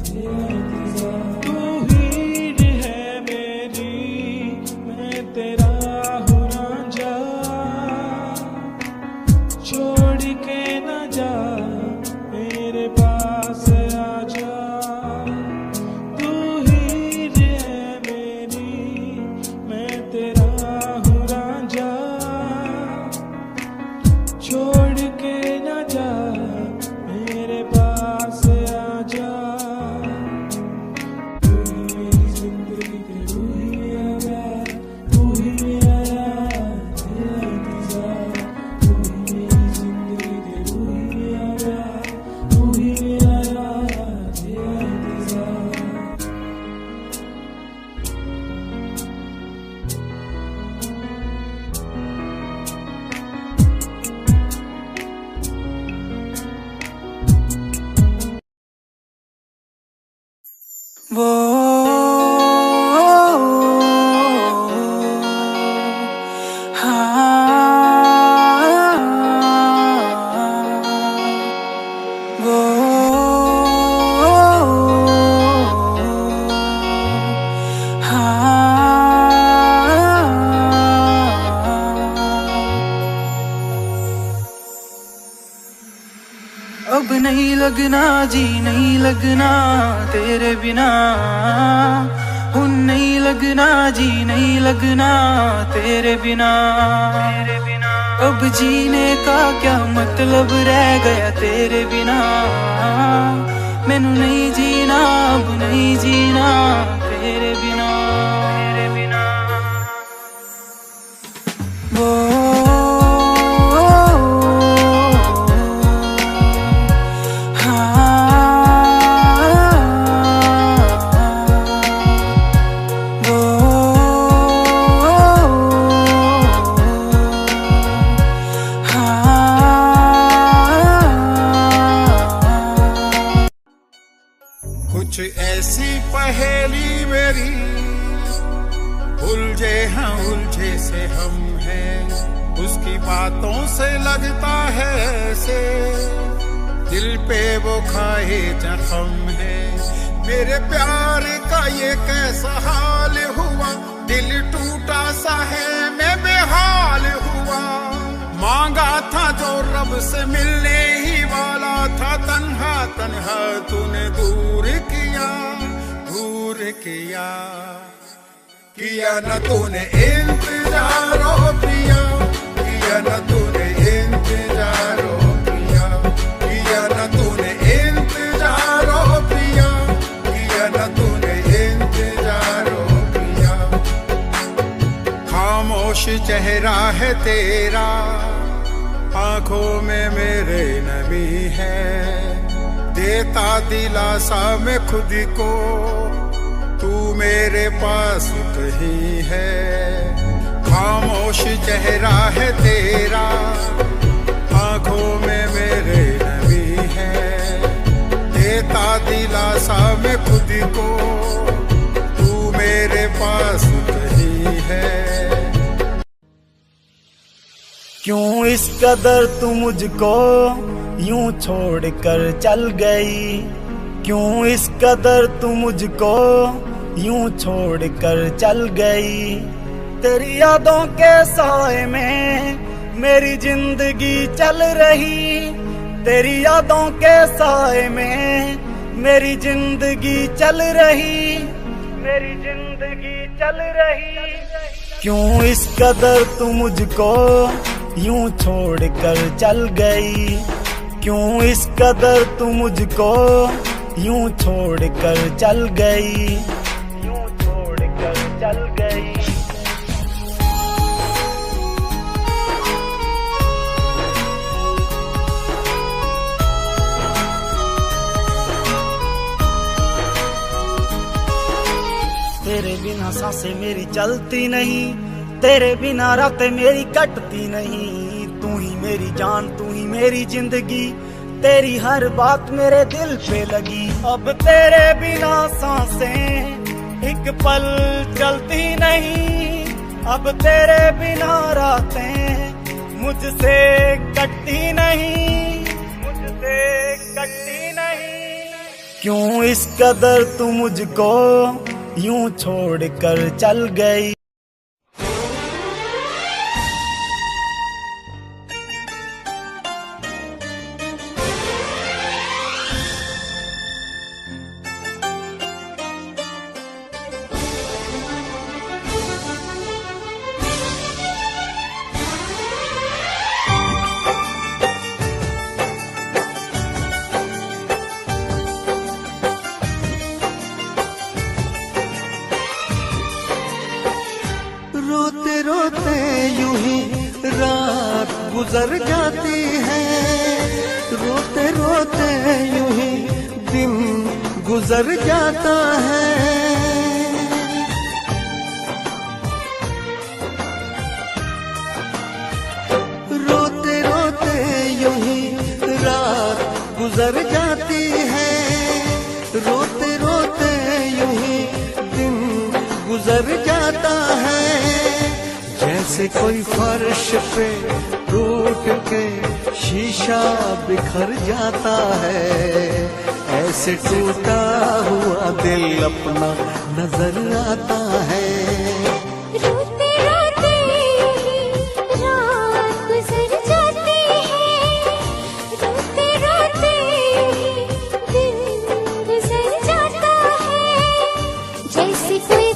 तेरा इंतजार। तू ही है मेरी, मैं तेरा हूँ रांझा, छोड़ के न जा, मेरे पास आजा। तू ही है मेरी, मैं तेरा हूँ रांझा, छोड़ के न जा, मेरे पास आजा। तू ही मेरी जिंदगी, तू ही मेरा प्यार, तू ही मेरा यार, तेरा इंतजार। तू ही मेरी जिंदगी, तू ही मेरा प्यार, तू ही मेरा यार, तेरा इंतजार। वो अब नहीं लगना जी, नहीं लगना तेरे बिना। उन नहीं लगना जी नहीं लगना तेरे बिना। अब जीने का क्या मतलब रह गया तेरे बिना। मैनू नहीं जीना अब नहीं जीना तेरे बिना। वो कुछ ऐसी पहेली मेरी उलझे हैं उलझे से हम हैं। उसकी बातों से लगता है ऐसे दिल पे वो खाए जख्म है। मेरे प्यार का ये कैसा हाल हुआ, दिल टूटा सा है मैं बेहाल हुआ। मांगा था जो रब से मिलने ही वाला था, तन्हा तन्हा तूने दूर किया दूर किया। किया न तूने इंतजार ओ पिया, किया न तूने इंतजार ओ पिया। किया न तूने इंतजार ओ पिया, किया न तूने इंतजार ओ पिया। खामोश चेहरा है तेरा, आंखों में मेरे नमी है। देता दिलासा मैं खुद को, तू मेरे पास कहीं है। खामोश चेहरा है तेरा, आंखों में मेरे नमी है। देता दिलासा मैं खुद को, तू मेरे पास कहीं है। क्यों इस कदर तू मुझको यूं छोड़ कर चल गई। क्यों इस कदर तू मुझको यूं छोड़ कर चल गई। तेरी यादों के साए में मेरी जिंदगी चल रही। तेरी यादों के साए में मेरी जिंदगी चल रही। मेरी जिंदगी चल रही। क्यों इस कदर तू मुझको यूं छोड़ कर चल गई। क्यों इस कदर तू मुझको यूं छोड़ कर चल गई। यूं छोड़ कर चल गई। तेरे बिना सांसें मेरी चलती नहीं, तेरे बिना रातें मेरी कटती नहीं। तू ही मेरी जान, तू ही मेरी जिंदगी, तेरी हर बात मेरे दिल पे लगी। अब तेरे बिना सांसें एक पल चलती नहीं। अब तेरे बिना रातें मुझसे कटती नहीं। मुझसे कटती नहीं। क्यों इस कदर तू मुझको यूं छोड़ कर चल गई। रोते रोते यूं ही रात गुजर जाती है। रोते रोते यूं ही दिन गुजर जाता है। रोते रोते यूं ही रात गुजर जाती है। रोते रोते यूं ही दिन गुजर जाता है। जैसे कोई फर्श पे टूट के शीशा बिखर जाता है, ऐसे टूटा हुआ दिल अपना नजर आता है। रोते रोते रात गुजर जाती है। रोते रोते दिन गुजर जाता है। जैसे कोई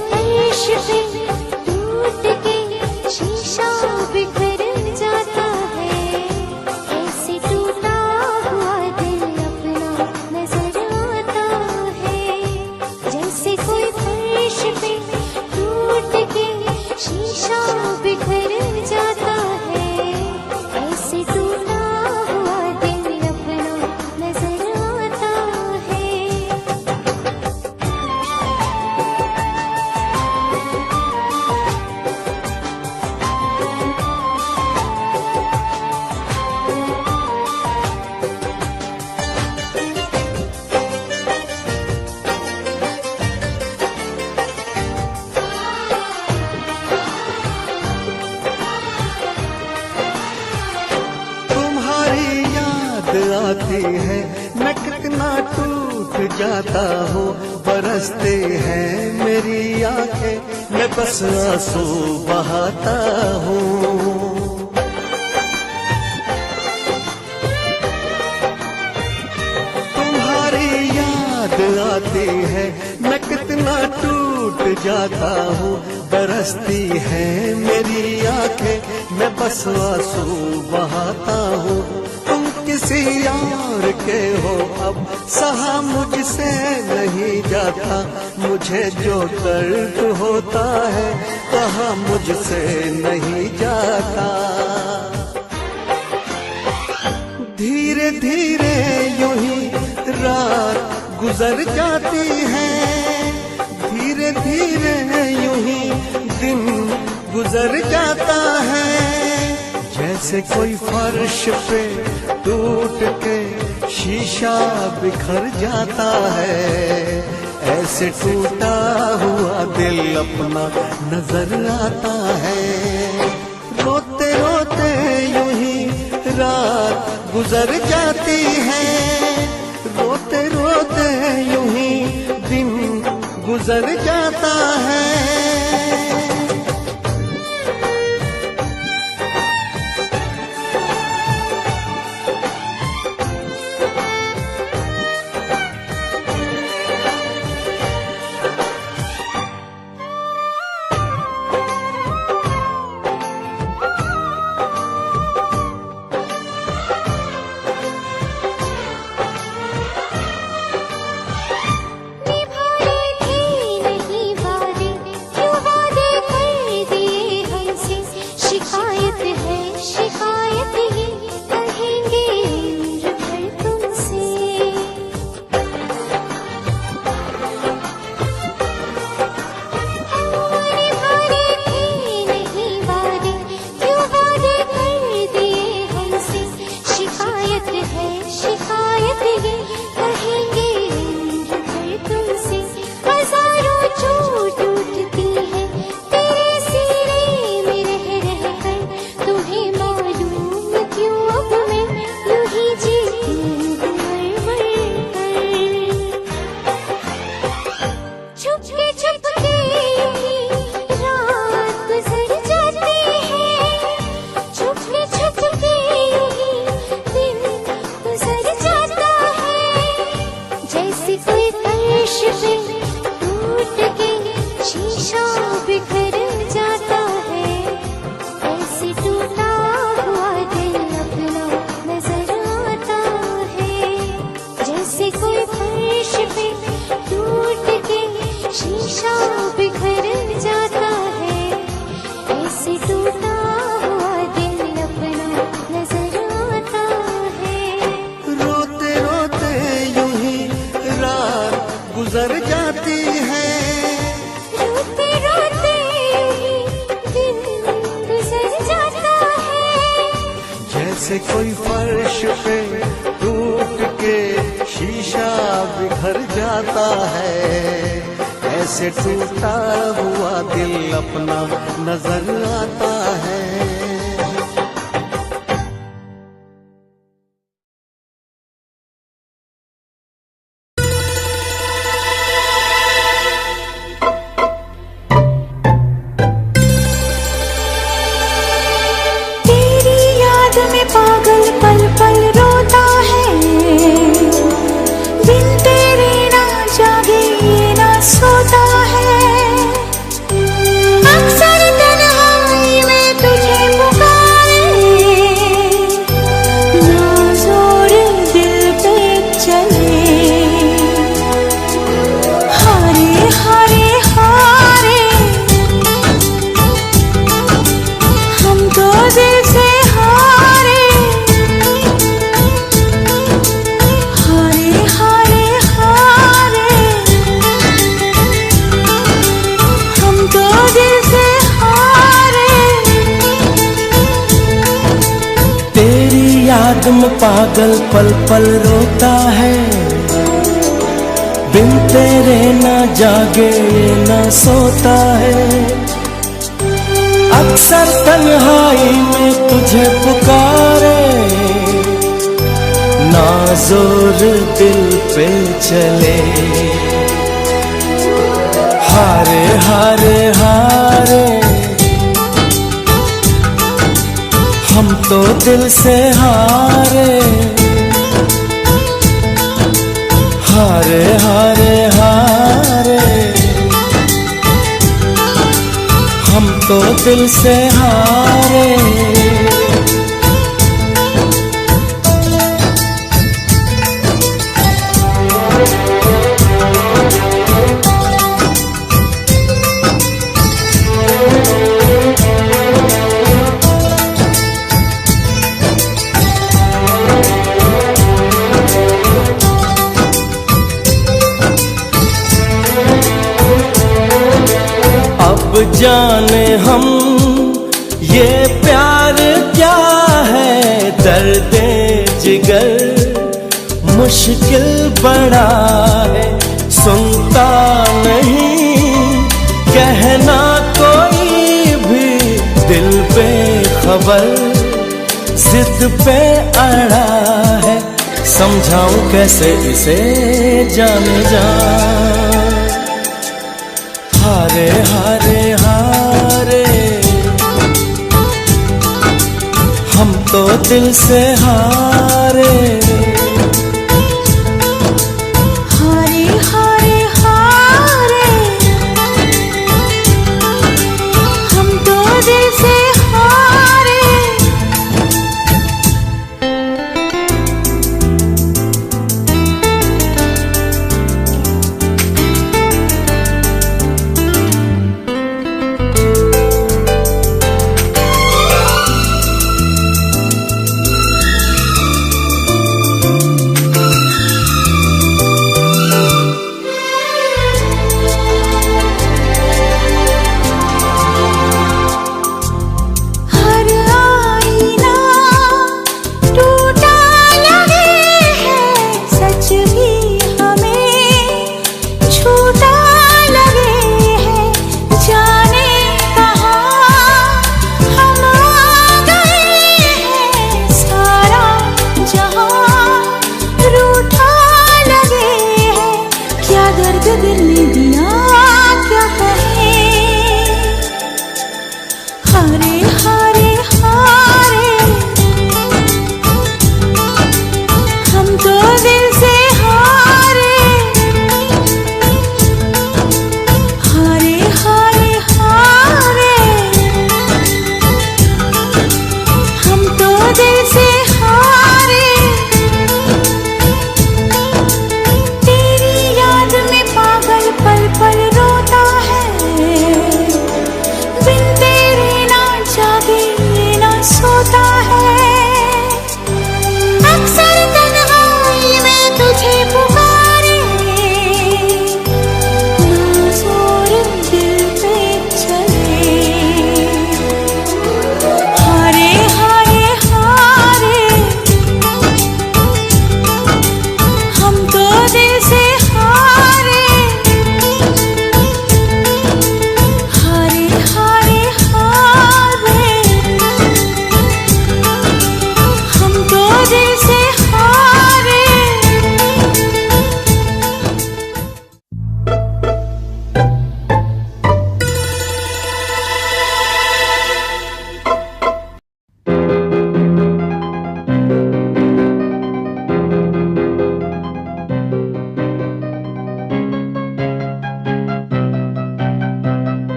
आती है, मैं कितना टूट जाता हूँ। बरसते हैं मेरी आंखें, मैं बस आंसू बहाता हूँ। आती है, मैं कितना टूट जाता हूँ। बरसती है मेरी आंखें, मैं बस आंसू बहाता हूँ। तुम किसी और के हो अब, सहा मुझसे नहीं जाता। मुझे जो दर्द होता है, कहा मुझसे नहीं जाता। धीरे धीरे यूं ही रात गुजर जाती है, धीरे धीरे यूं ही दिन गुजर जाता है। जैसे कोई फर्श पे टूट के शीशा बिखर जाता है, ऐसे टूटा हुआ दिल अपना नजर आता है। रोते रोते यूं ही रात गुजर जाती है, रोते रोते यूं ही दिन गुजर जाता है। गुजर जाती है, रोते रोते दिन गुजर जाता है। जैसे कोई फर्श पे टूट के शीशा बिखर जाता है, ऐसे टूटा हुआ दिल अपना नजर आता है। पागल पल पल रोता है, दिल तेरे ना जागे ना सोता है। अक्सर तन्हाई में तुझे पुकारे, ना जोर दिल पे चले। हारे हारे हारे हम तो दिल से याद में पागल पल पल रोता है, बिन तेरे ना जागे ना सोता है। अक्सर तन्हाई में तुझे पुकारे, ना जोर दिल पे चले। हारे हारे हारे हम तो दिल से हारे। हारे हारे हारे हम तो दिल से हारे। अब जाने हम ये प्यार क्या है, दर्द जिगर मुश्किल बड़ा है। सुनता नहीं कहना कोई भी, दिल पे खबर जिद पे अड़ा है। समझाऊं कैसे इसे जाने जा। हारे हारे हारे हम तो दिल से हारे। हारे हारे हारे हम तो दिल से हारे। पहली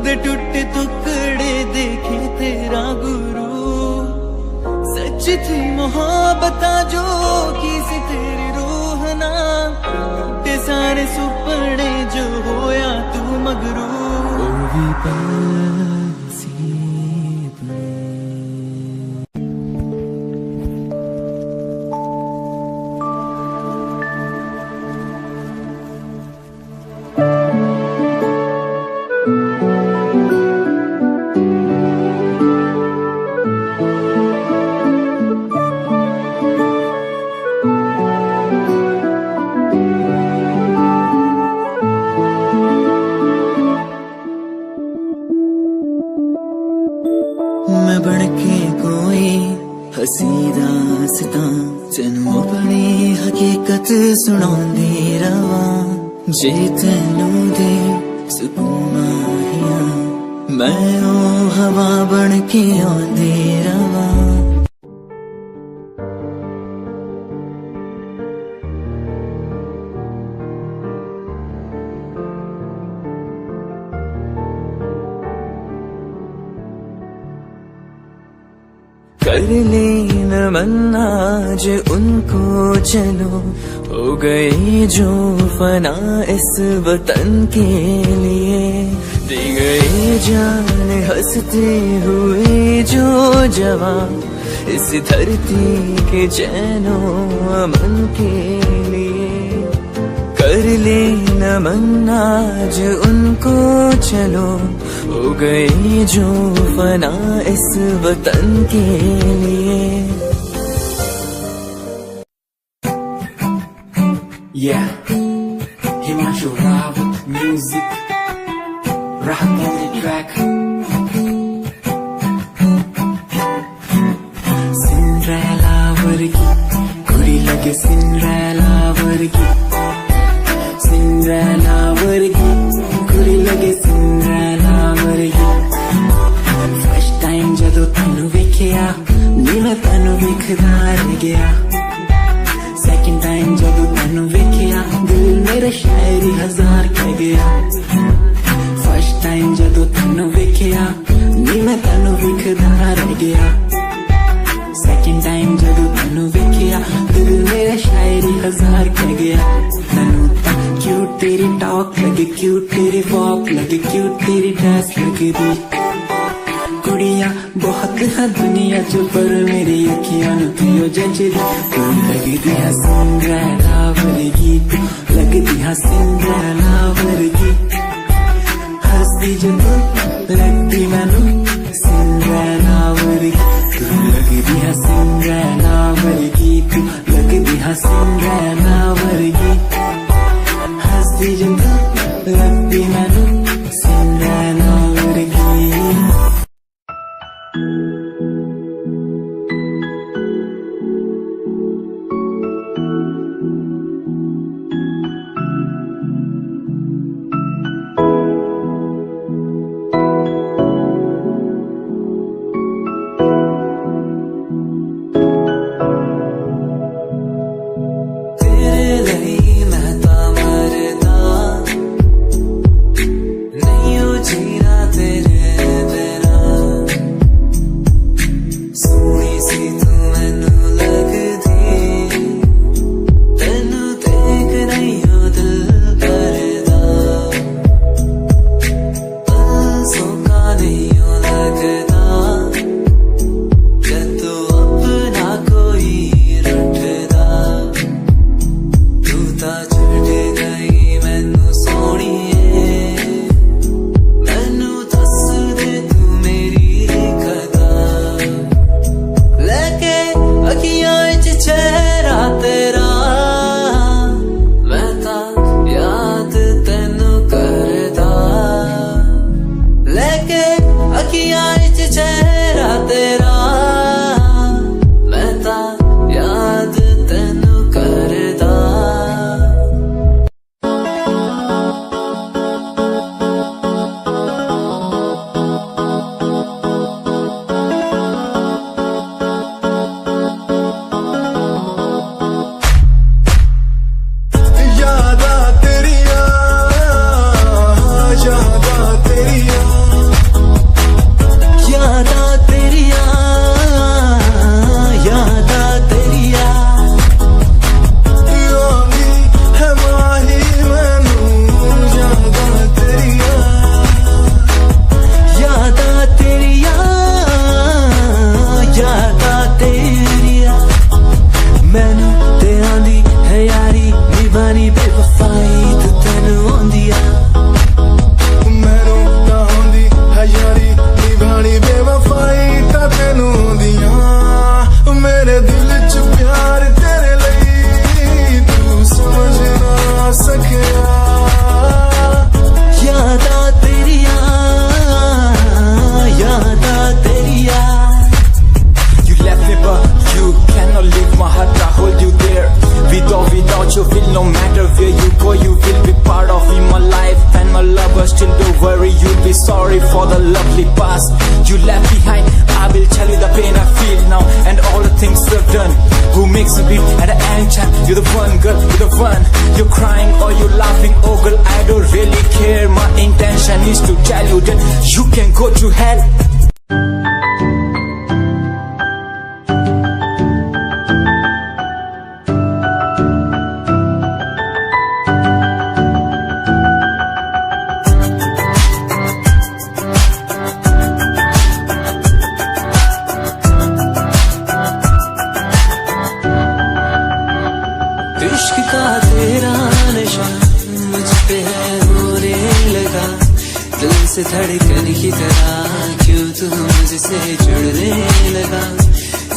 दे टूटे टुकड़े देखे तेरा गुरु। सच थी मोहब्बत जो की सी तेरी रूह ना, ते सारे सुपने जो होया तू मगरू। मैं बनके कोई हसी दास्तां तेनू अपनी हकीकत सुनांदी रवां। जे तेनू दे सुकून माहिया मैं ओ हवा बनके आंदी रवां। कर ले नमन आज उनको चलो, हो गए जो फना इस वतन के लिए। दे गए जान हंसते हुए जो जवान इस धरती के चैनो अमन के लिए। कर ले नमन आज उनको चलो, हो गए जो फना इस वतन के लिए। Yeah, Himanshu Rawat music, Rahat on the track. Cinderella vargi, kudi lage Cinderella vargi. Cinderella vargi, kudi lage Cinderella vargi. First time jadoo tanu vekhya, नी मैं tanu vekhda reh gaya. Second time जदों तैनू वेखिया दिल मेरा शायरी हजार कह गया। First time जदों तैनू वेखिया नी मैं तैनू वेखदा रह गया। Second time जदों तैनू वेखिया दिल मेरा शायरी हजार कह गया। तैनू तां क्यूट तेरी टॉक लगे, क्यूट तेरी वॉक लगे, क्यूट तेरी ड्रेस लगे दी। कुड़ियां बहुत है दुनिया च पर मेरी अखियां नू थियो जचदी। तू लगदी है सिंड्रेला वर्गी, तू लगदी है सिंड्रेला वर्गी। हंसदी जदों लगदी मैनू सिंड्रेला वर्गी। तू लगदी है सिंड्रेला वर्गी, तू लगदी है सिंड्रेला वर्गी। हंसदी जदों लगदी मैनू सिंड्रेला वर्गी। मैनू ते आंदी है यारी निभानी बेवफाई तू तेनू आंदी आ मैनू तां आंदी है यारी निभानी बेवफाई तां तेनू आंदी आ मेरे दिल च प्यार तेरे लई तू समझ ना सकिया यादा तेरिया You left me but you cannot leave my heart, I hold you there. Without you feel no matter where you go, you will be part of in my life and my lover. Still don't worry, you'll be sorry for the lovely past you left behind. I will tell you the pain I feel now and all the things you've done. Who makes me beat at any time? You're the one, girl, you're the one. You're crying or you're laughing, oh girl, I don't really care. My intention is to tell you that you can go to hell. इश्क का तेरा नशा मुझ पे है होने लगा दिल से धड़कन की तरह क्यों तू मुझसे जुड़ने लगा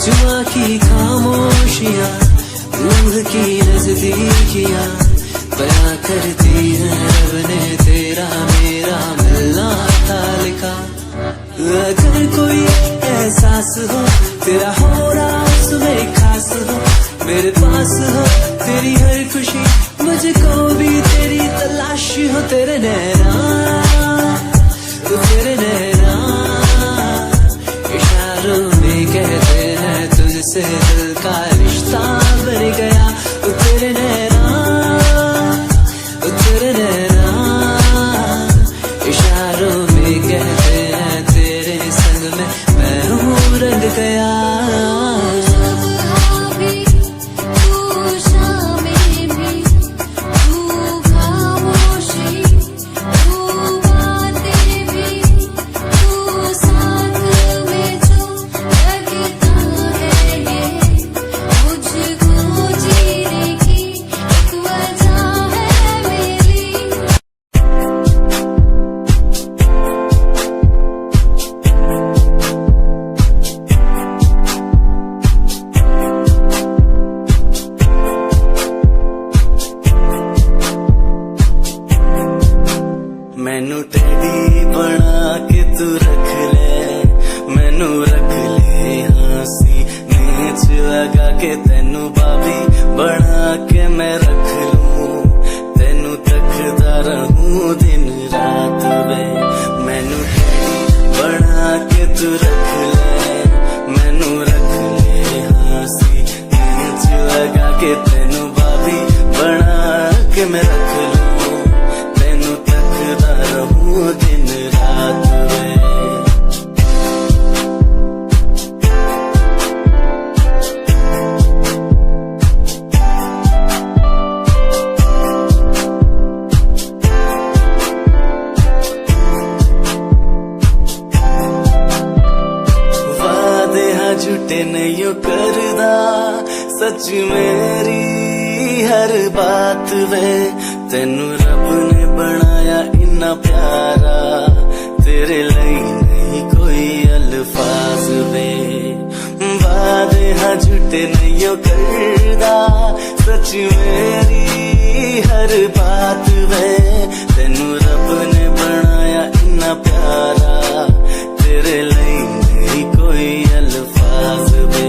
जुआ की खामोशियां रूह की नजदीकियां बयां करती है रब ने तेरा मेरा मिलना था लिखा अगर कोई एहसास हो तेरा हो रहा उसमें खास हो मेरे पास हो तेरी हर खुशी मुझको भी तेरी तलाश हो तेरे नैना इशारों में कहते हैं तुझसे दिल का रिश्ता बन गया तेरे नैना इशारों में कहते हैं तेरे संग में मैं हूँ रंग गया मैनू टेडी बना के तू रख ले मैनू रख ले हंसी नीच लगा के तेनू बाबी बना के मैं रख लूं तेनू तकदा रहूं दिन रात वे मैनू टेडी बना के तू रख ले मैनू रख ले हंसी नीच लगा के तेनू बाबी बना के मैं रख लूं दिन रात वादे हाँ झूठे नहीं करदा सच मेरी हर बात वे तेनू रब ने बनाया इन्ना प्यारा तेरे लिए नहीं कोई अल्फाज वे वादे हाँ झूठे नहीं करदा सच मेरी हर बात वे तेनू रब ने बनाया इन्ना प्यारा तेरे लिए नहीं कोई अल्फाज वे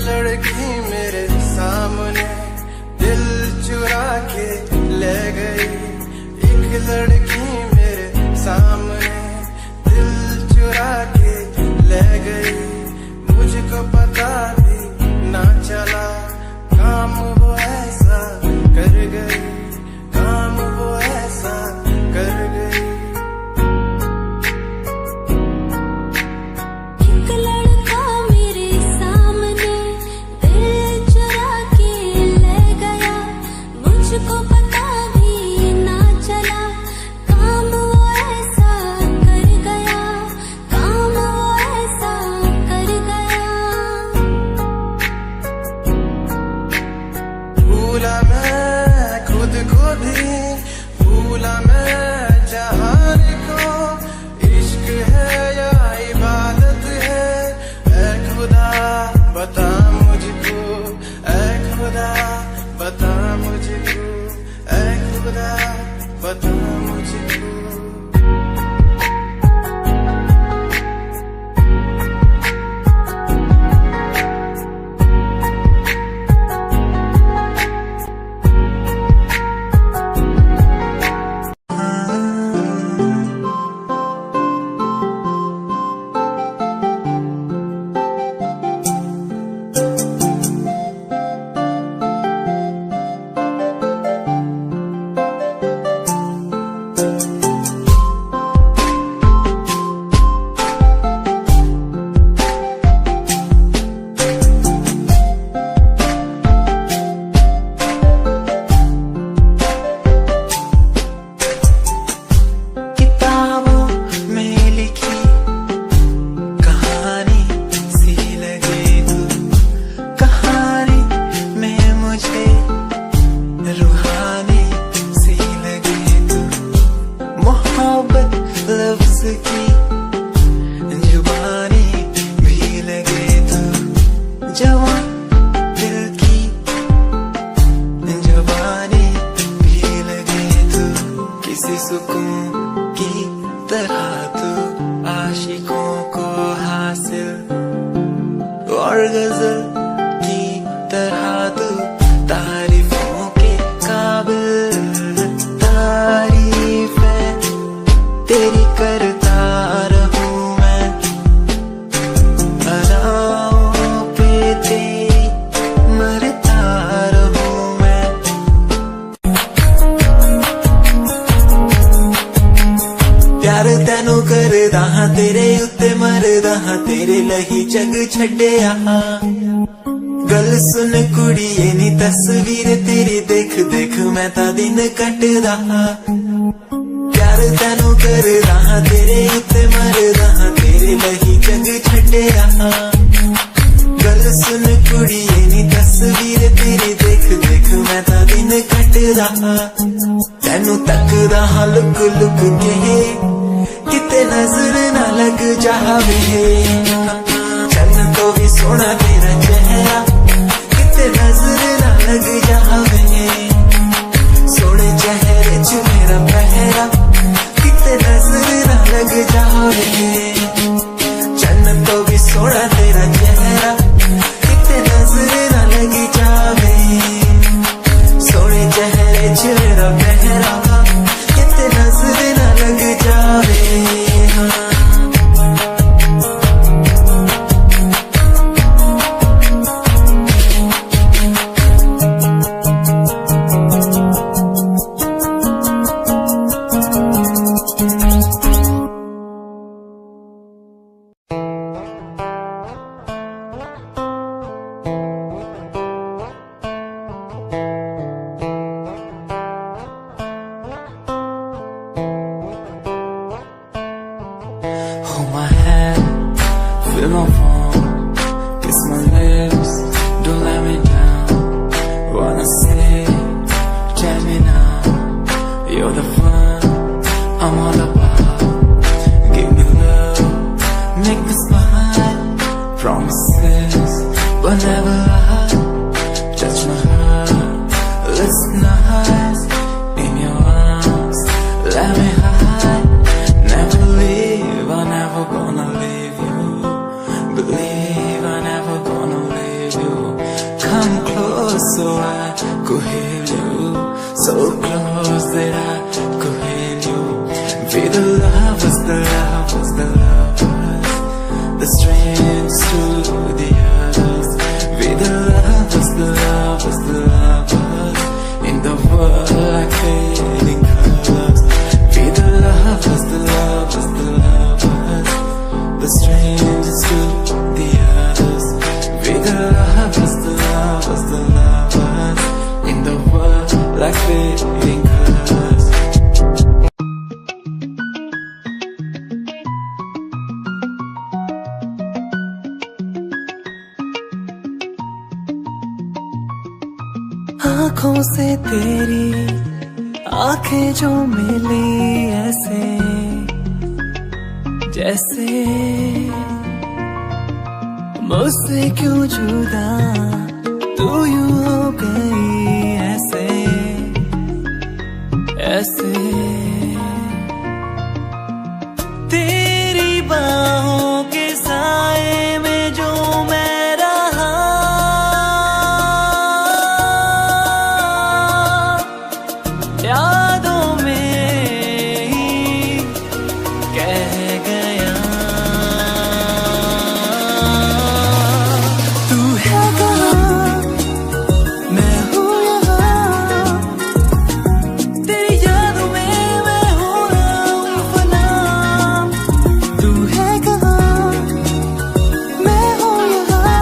लड़की मेरे सामने दिल चुरा के ले गई एक लड़की मेरे सामने दिल चुरा के ले गई भूला मैं खुद को भी, भूला मैं जहान को। इश्क है या इबादत है, ऐ खुदा बता मुझको, ऐ खुदा बता मुझको, ऐ खुदा बता मुझको। गल सुन कुड़िए नी तस्वीर तेरी देख देख मैं ता दिन कटदा। प्यार तैनू करदा हां तेरे उत्ते मरदा हां तेरे लही जग छड्डिया। गल सुन कुड़िए नी तस्वीर तेरी देख देख मैं ता दिन कटदा। तैनू तकदा हां लुक लुक के किते नजर ना लग जावे। चन्न तो भी सोना तेरा चेहरा किते नजर ना लग जावे। सोने चेहरे च मेरा पहरा किते नजर ना लग जावे। चन्न तो भी सोना तेरा चेहरा किते नजर ना लग जावे। सोने चेहरे च मेरा पहरा किते नजर ना लग जावे। आंखों से तेरी आंखें जो मिली ऐसे जैसे मुझसे क्यों जुदा तू यूं हो गई ऐसे ऐसे तेरी बाहों के साए में जो मैं रहा यादों में ही कह गया तू है कहाँ मैं हूँ यहाँ तेरी यादों में मैं हो रहा हूँ फना तू है कहाँ मैं हूँ यहाँ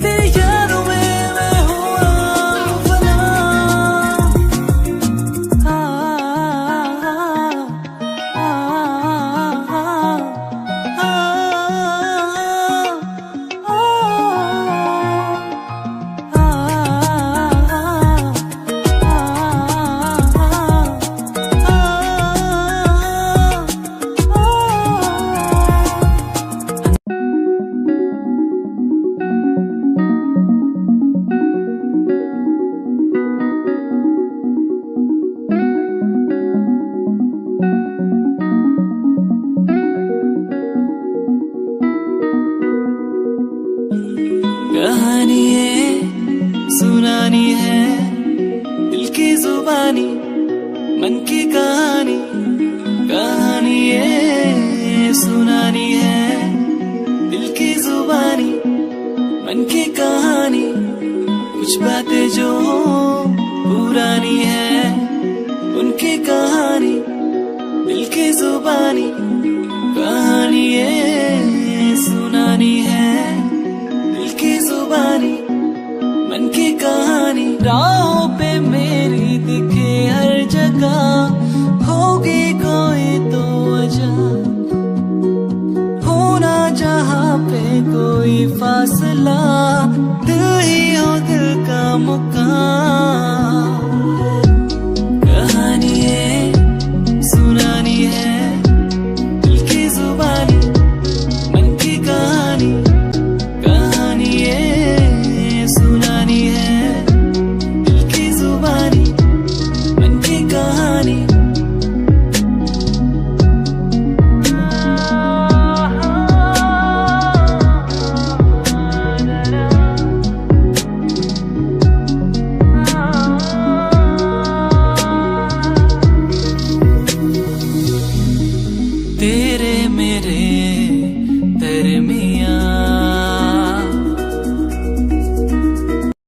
तेरी यादों में मैं हो रहा हूँ फना कहानी है सुनानी है दिल की जुबानी मन की कहानी कहानी है सुनानी है दिल की जुबानी मन की कहानी कुछ बातें जो पुरानी है उनकी कहानी दिल की जुबानी कहानी है सुनानी है दिल की जुबानी मन की कहानी राहों पे मेरी दिखे हर जगह होगी कोई तो वजह होना जहाँ पे कोई फासला दिल